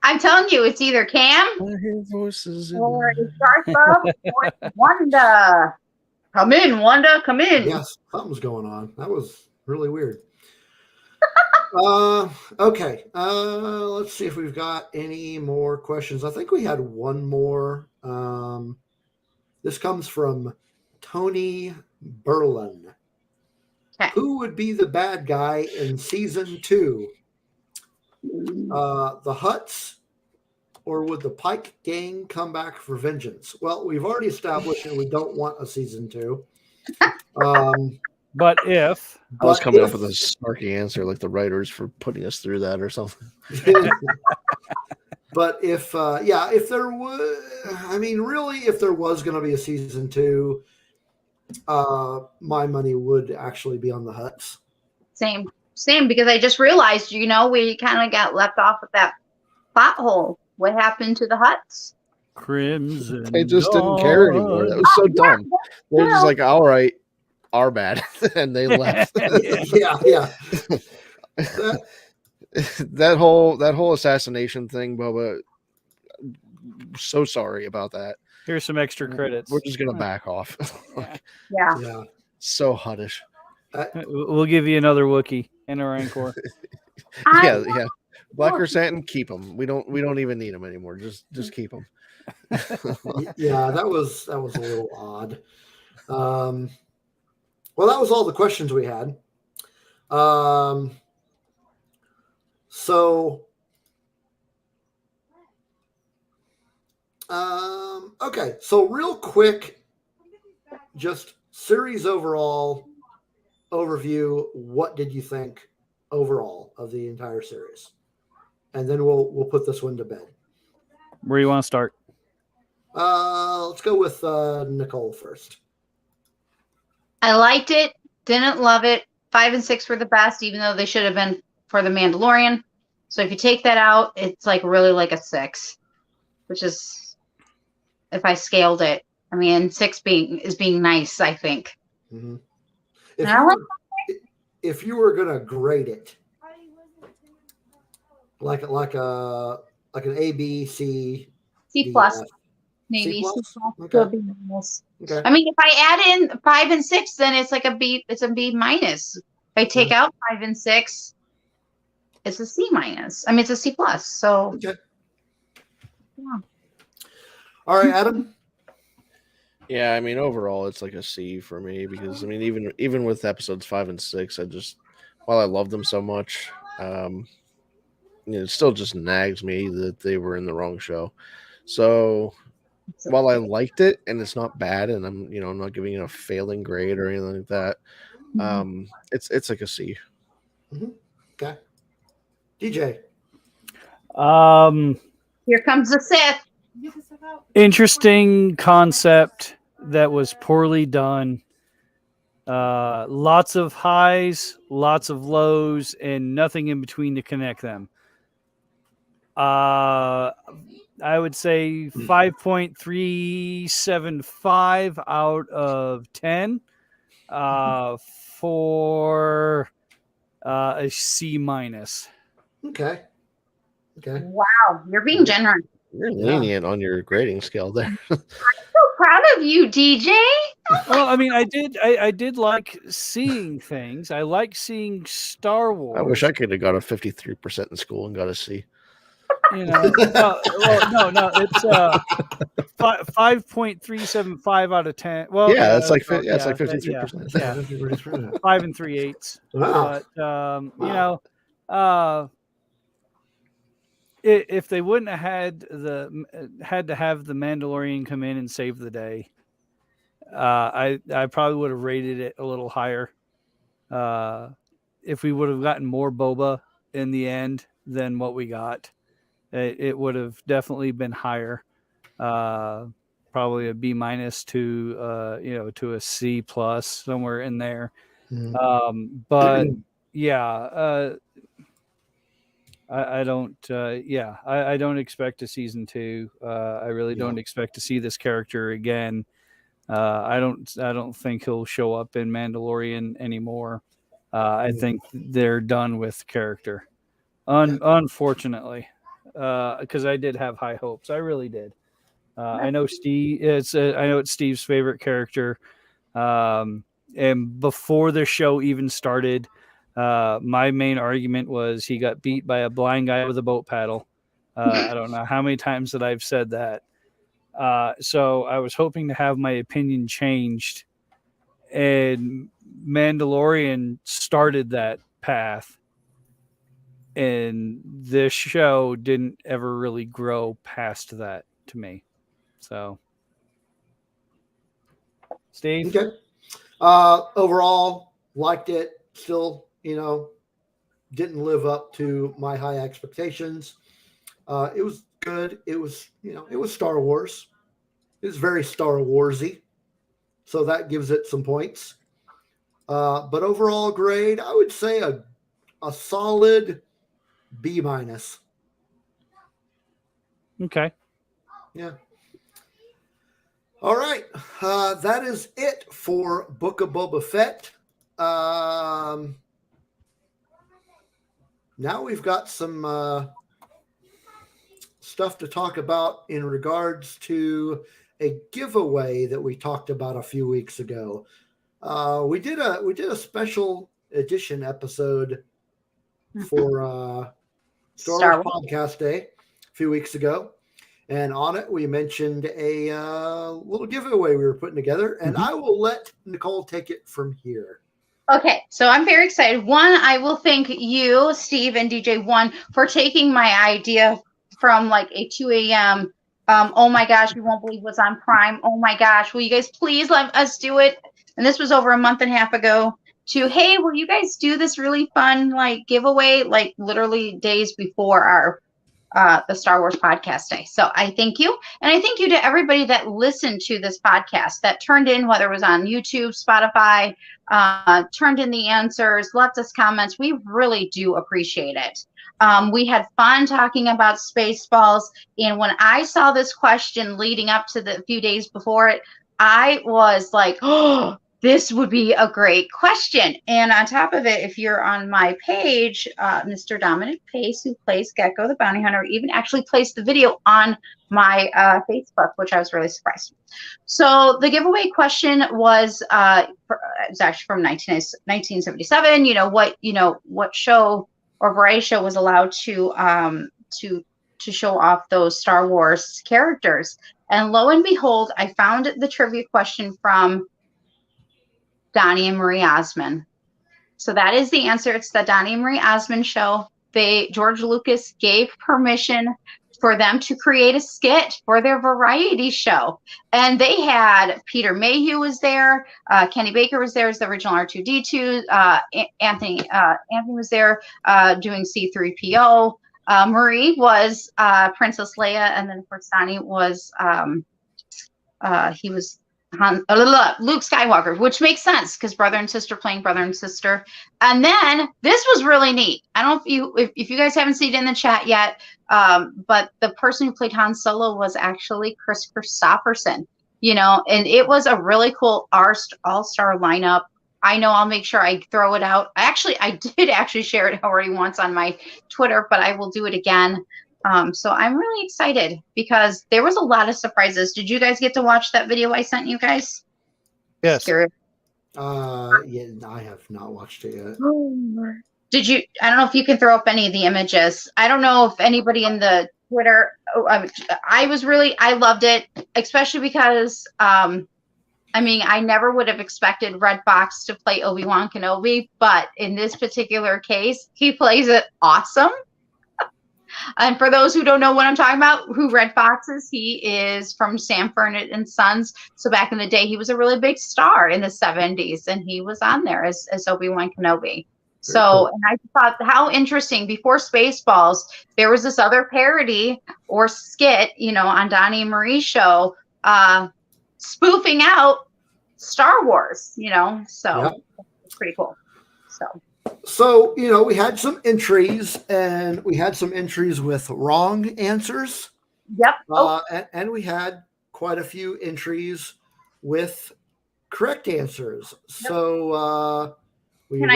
I'm telling you, it's either Cam I hear voices in or my it's Darth or it's Wanda. Come in, Wanda. Come in. Yes, something's going on. That was really weird. Okay. Let's see if we've got any more questions. I think we had one more. This comes from Tony Berlin. Okay. Who would be the bad guy in season 2? The Hutts, or would the Pike gang come back for vengeance? Well, we've already established that we don't want a season 2. But if I was coming up with a snarky answer, like the writers for putting us through that or something. But if there was, I mean, really, if there was going to be a season 2, my money would actually be on the Hutts. Same, because I just realized, we kind of got left off with that plot hole. What happened to the Hutts? Crimson. They just didn't care anymore. That was so dumb. They're just like, all right, our bad. And they left. Yeah. That whole assassination thing, Boba. So sorry about that. Here's some extra credits. We're just gonna back off. Yeah. So Huttish. We'll give you another Wookiee and a Rancor. Yeah. Black Chrysanthemum, keep them. We don't even need them anymore. Just keep them. Yeah, that was a little odd. Well, that was all the questions we had. Okay. So real quick, just series overall overview. What did you think overall of the entire series? And then we'll put this one to bed. Where do you want to start? Let's go with Nicole first. I liked it. Didn't love it. 5 and 6 were the best, even though they should have been for the Mandalorian. So if you take that out, it's like really like a 6, which is, if I scaled it, I mean, 6 being nice, I think. Mm-hmm. If you were gonna grade it, like an A, B, C, C plus, F. maybe. C+? Okay. Okay. I mean, if I add in 5 and 6, then it's like a B. It's a B minus. If I take out 5 and 6, it's a C minus. I mean, it's a C plus. So, Okay. Yeah. All right, Adam. Yeah, I mean, overall, it's like a C for me because I mean, even with episodes 5 and 6, while I love them so much, it still just nags me that they were in the wrong show. So while I liked it and it's not bad, and I'm not giving it a failing grade or anything like that, it's like a C. Mm-hmm. Okay. DJ. Here comes the Sith. Interesting concept that was poorly done. Lots of highs, lots of lows, and nothing in between to connect them. I would say 5.375 out of 10 for a C minus. Okay. Wow, you're being generous. You're lenient on your grading scale there. I'm so proud of you, DJ. Well, I mean, I did like seeing things. I like seeing Star Wars. I wish I could have got a 53% in school and got a C. No, it's 5.375 out of 10. Well, yeah, it's like 53%. Yeah, 5 3/8. Wow. But if they wouldn't have had to have the Mandalorian come in and save the day, I probably would have rated it a little higher. If we would have gotten more Boba in the end than what we got, it would have definitely been higher. Probably a B minus to a C plus, somewhere in there. Mm-hmm. But yeah, I don't. I don't expect a season 2. I really don't expect to see this character again. I don't think he'll show up in Mandalorian anymore. I think they're done with character. Unfortunately, because I did have high hopes. I really did. I know Steve. I know it's Steve's favorite character. And before the show even started, my main argument was he got beat by a blind guy with a boat paddle. I don't know how many times that I've said that. So I was hoping to have my opinion changed, and Mandalorian started that path. And this show didn't ever really grow past that to me. So, Steve? Okay. Overall, liked it. Still, didn't live up to my high expectations. It was good. It was, it was Star Wars. It was very Star Warsy. So that gives it some points. But overall grade, I would say a solid B-. Okay. Yeah. All right. That is it for Book of Boba Fett. Now we've got some stuff to talk about in regards to a giveaway that we talked about a few weeks ago. We did a special edition episode for Star Wars Podcast Day a few weeks ago. And on it, we mentioned a little giveaway we were putting together. And I will let Nicole take it from here. Okay, so I'm very excited. One, I will thank you, Steve and DJ1, for taking my idea from like a 2 a.m. Oh my gosh, you won't believe what's on Prime. Oh my gosh, will you guys please let us do it? And this was over a month and a half ago. To, hey, will you guys do this really fun like giveaway, like literally days before our the Star Wars Podcast Day. So I thank you. And I thank you to everybody that listened to this podcast, that turned in, whether it was on YouTube, Spotify, turned in the answers, left us comments. We really do appreciate it. We had fun talking about Spaceballs. And when I saw this question leading up to the few days before it, I was like, oh, this would be a great question. And on top of it, if you're on my page, Mr. Dominic Pace, who plays Gecko the Bounty Hunter, even actually placed the video on my Facebook, which I was really surprised. So the giveaway question was, it was actually from 1977. What show or variety show was allowed to show off those Star Wars characters? And lo and behold, I found the trivia question from Donnie and Marie Osmond. So that is the answer. It's the Donnie and Marie Osmond show. George Lucas gave permission for them to create a skit for their variety show. And they had Peter Mayhew was there. Kenny Baker was there as the original R2-D2. Anthony was there doing C-3PO. Marie was Princess Leia. And then of course Donnie was, he was Luke Skywalker, which makes sense because brother and sister playing brother and sister. And then this was really neat. I don't know if you guys haven't seen it in the chat yet, but the person who played Han Solo was actually Chris Christopherson, and it was a really cool all-star lineup. I know I'll make sure I throw it out. I did actually share it already once on my Twitter, but I will do it again. So I'm really excited because there was a lot of surprises. Did you guys get to watch that video I sent you guys? Yes. Yeah, I have not watched it yet. Did you? I don't know if you can throw up any of the images. I don't know if anybody in the Twitter. I loved it, especially because, I never would have expected Red Fox to play Obi-Wan Kenobi, but in this particular case, he plays it awesome. And for those who don't know what I'm talking about, who Red Fox is, he is from Sanford and Sons. So back in the day, he was a really big star in the 70s, and he was on there as Obi-Wan Kenobi. So, cool. And I thought how interesting, before Spaceballs, there was this other parody or skit, on Donnie and Marie's show, spoofing out Star Wars, so yep. It's pretty cool. So, we had some entries, and we had some entries with wrong answers. Yep. And we had quite a few entries with correct answers. Yep. So, can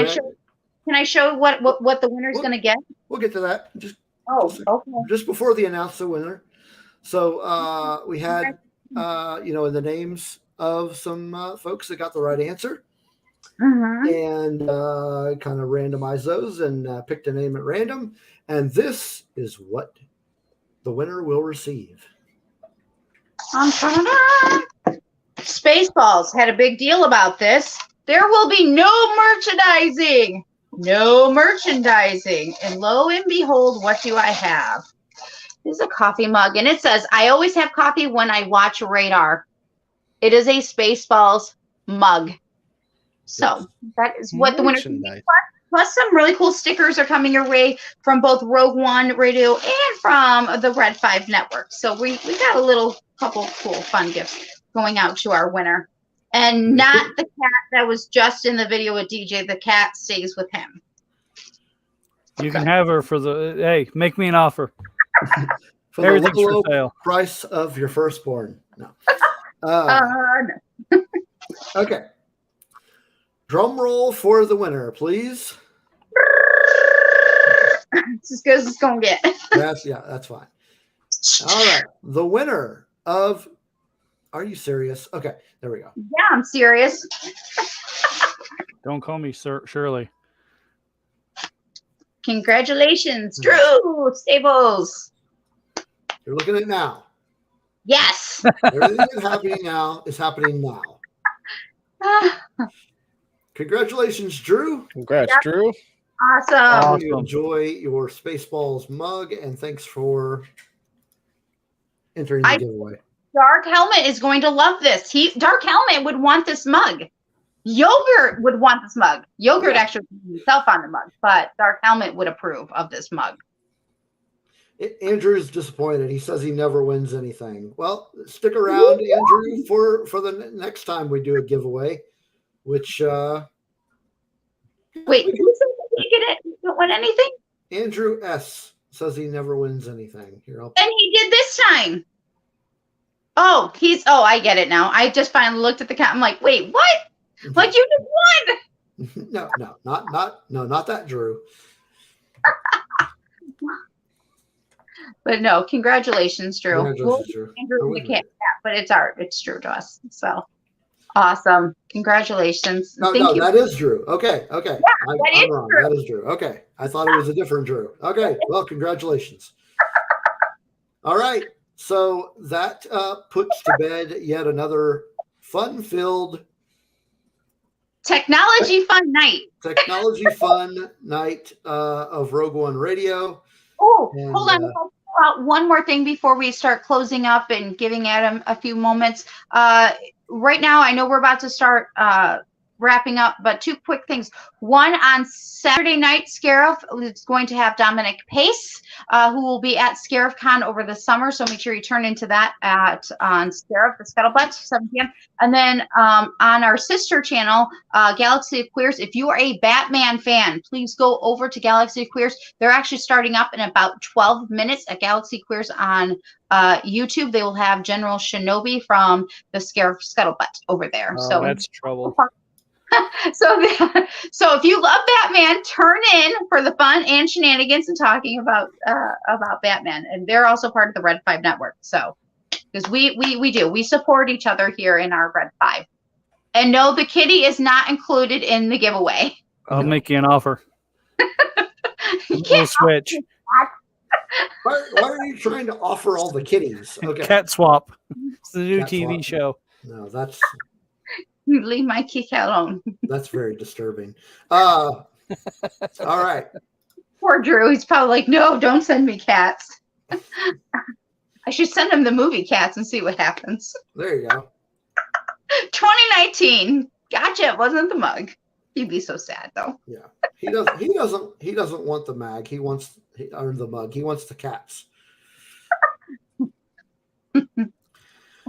I show what the winner's going to get? we'll get to that. Okay. Just before they announce the winner. So we had, in the names of some folks that got the right answer. And kind of randomized those and picked a name at random. And this is what the winner will receive. Spaceballs had a big deal about this. There will be no merchandising. No merchandising. And lo and behold, what do I have? This is a coffee mug. And it says, I always have coffee when I watch Radar. It is a Spaceballs mug. So that is what the winner can get. Plus some really cool stickers are coming your way from both Rogue One Radio and from the Red 5 Network. So we got a couple cool fun gifts going out to our winner. And not the cat that was just in the video with DJ. The cat stays with him. You can have her hey, make me an offer. For Everything's the low for sale. Price of your firstborn. No. No. Okay. Drum roll for the winner, please. It's as good as it's going to get. That's fine. All right. The winner of... Are you serious? Okay, there we go. Yeah, I'm serious. Don't call me Shirley. Congratulations, Drew Stables. You're looking at it now. Yes. Everything that's happening now is happening now. Congratulations, Drew. Congrats, Drew. Awesome. Enjoy your Spaceballs mug, and thanks for entering the giveaway. Dark Helmet is going to love this. Dark Helmet would want this mug. Yogurt would want this mug. Yogurt actually put himself on the mug, but Dark Helmet would approve of this mug. Andrew's disappointed. He says he never wins anything. Well, stick around, Andrew, for the next time we do a giveaway, which... Wait, who said he don't win anything? Andrew S. says he never wins anything. Here, and he did this time. Oh, I get it now. I just finally looked at the cat. I'm like, wait, what? Like you just won? No, not that, Drew. But no, congratulations, Drew. Congratulations, Drew. Andrew the cat, but it's Drew to us. So awesome. Congratulations. No, that is Drew. Okay. Yeah, I'm wrong. Drew. That is Drew. Okay. I thought it was a different Drew. Okay. Well, congratulations. All right. So that puts to bed yet another fun-filled technology fun night. Technology fun night of Rogue One Radio. Oh, hold on. One more thing before we start closing up and giving Adam a few moments. Right now, I know we're about to start wrapping up, but two quick things. One, on Saturday night, Scarif is going to have Dominic Pace, who will be at ScarifCon over the summer. So make sure you turn into that on Scarif, the Scuttlebutt, 7 p.m. And then on our sister channel, Galaxy of Queers, if you are a Batman fan, please go over to Galaxy of Queers. They're actually starting up in about 12 minutes at Galaxy Queers on YouTube. They will have General Shinobi from the Scarif Scuttlebutt over there. Oh, so that's trouble. So if you love Batman, turn in for the fun and shenanigans and talking about Batman. And they're also part of the Red 5 Network. So because we support each other here in our Red 5. And no, the kitty is not included in the giveaway. I'll make you an offer. We'll switch. Why are you trying to offer all the kitties? Okay. Cat Swap. It's the new Cat TV swap. show. No, that's... You leave my kitty alone. That's very disturbing. All right. Poor Drew. He's probably like, no, don't send me cats. I should send him the movie Cats and see what happens. There you go. 2019. Gotcha. It wasn't the mug. He'd be so sad though. Yeah. He doesn't want the mag. He wants the mug. He wants the cats.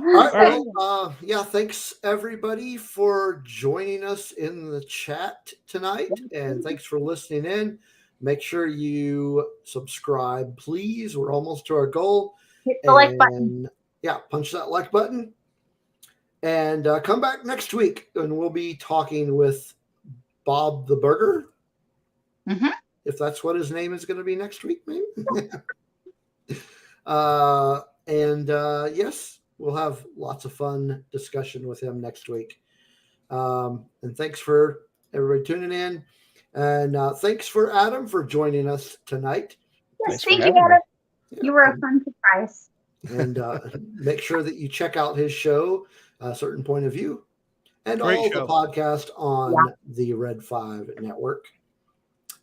All right. Well, thanks everybody for joining us in the chat tonight, and thanks for listening in. Make sure you subscribe, please. We're almost to our goal. Hit the like button. Yeah, punch that like button, and come back next week, and we'll be talking with Bob the Burger. Mm-hmm. if that's what his name is going to be next week, maybe. Yes, we'll have lots of fun discussion with him next week. And thanks for everybody tuning in. And thanks for Adam for joining us tonight. Yes, thank you, Adam. You were a fun surprise. And make sure that you check out his show, A Certain Point of View, and Great all show. the podcasts on the Red 5 Network.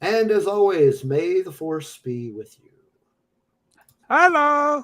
And as always, may the force be with you. Hello.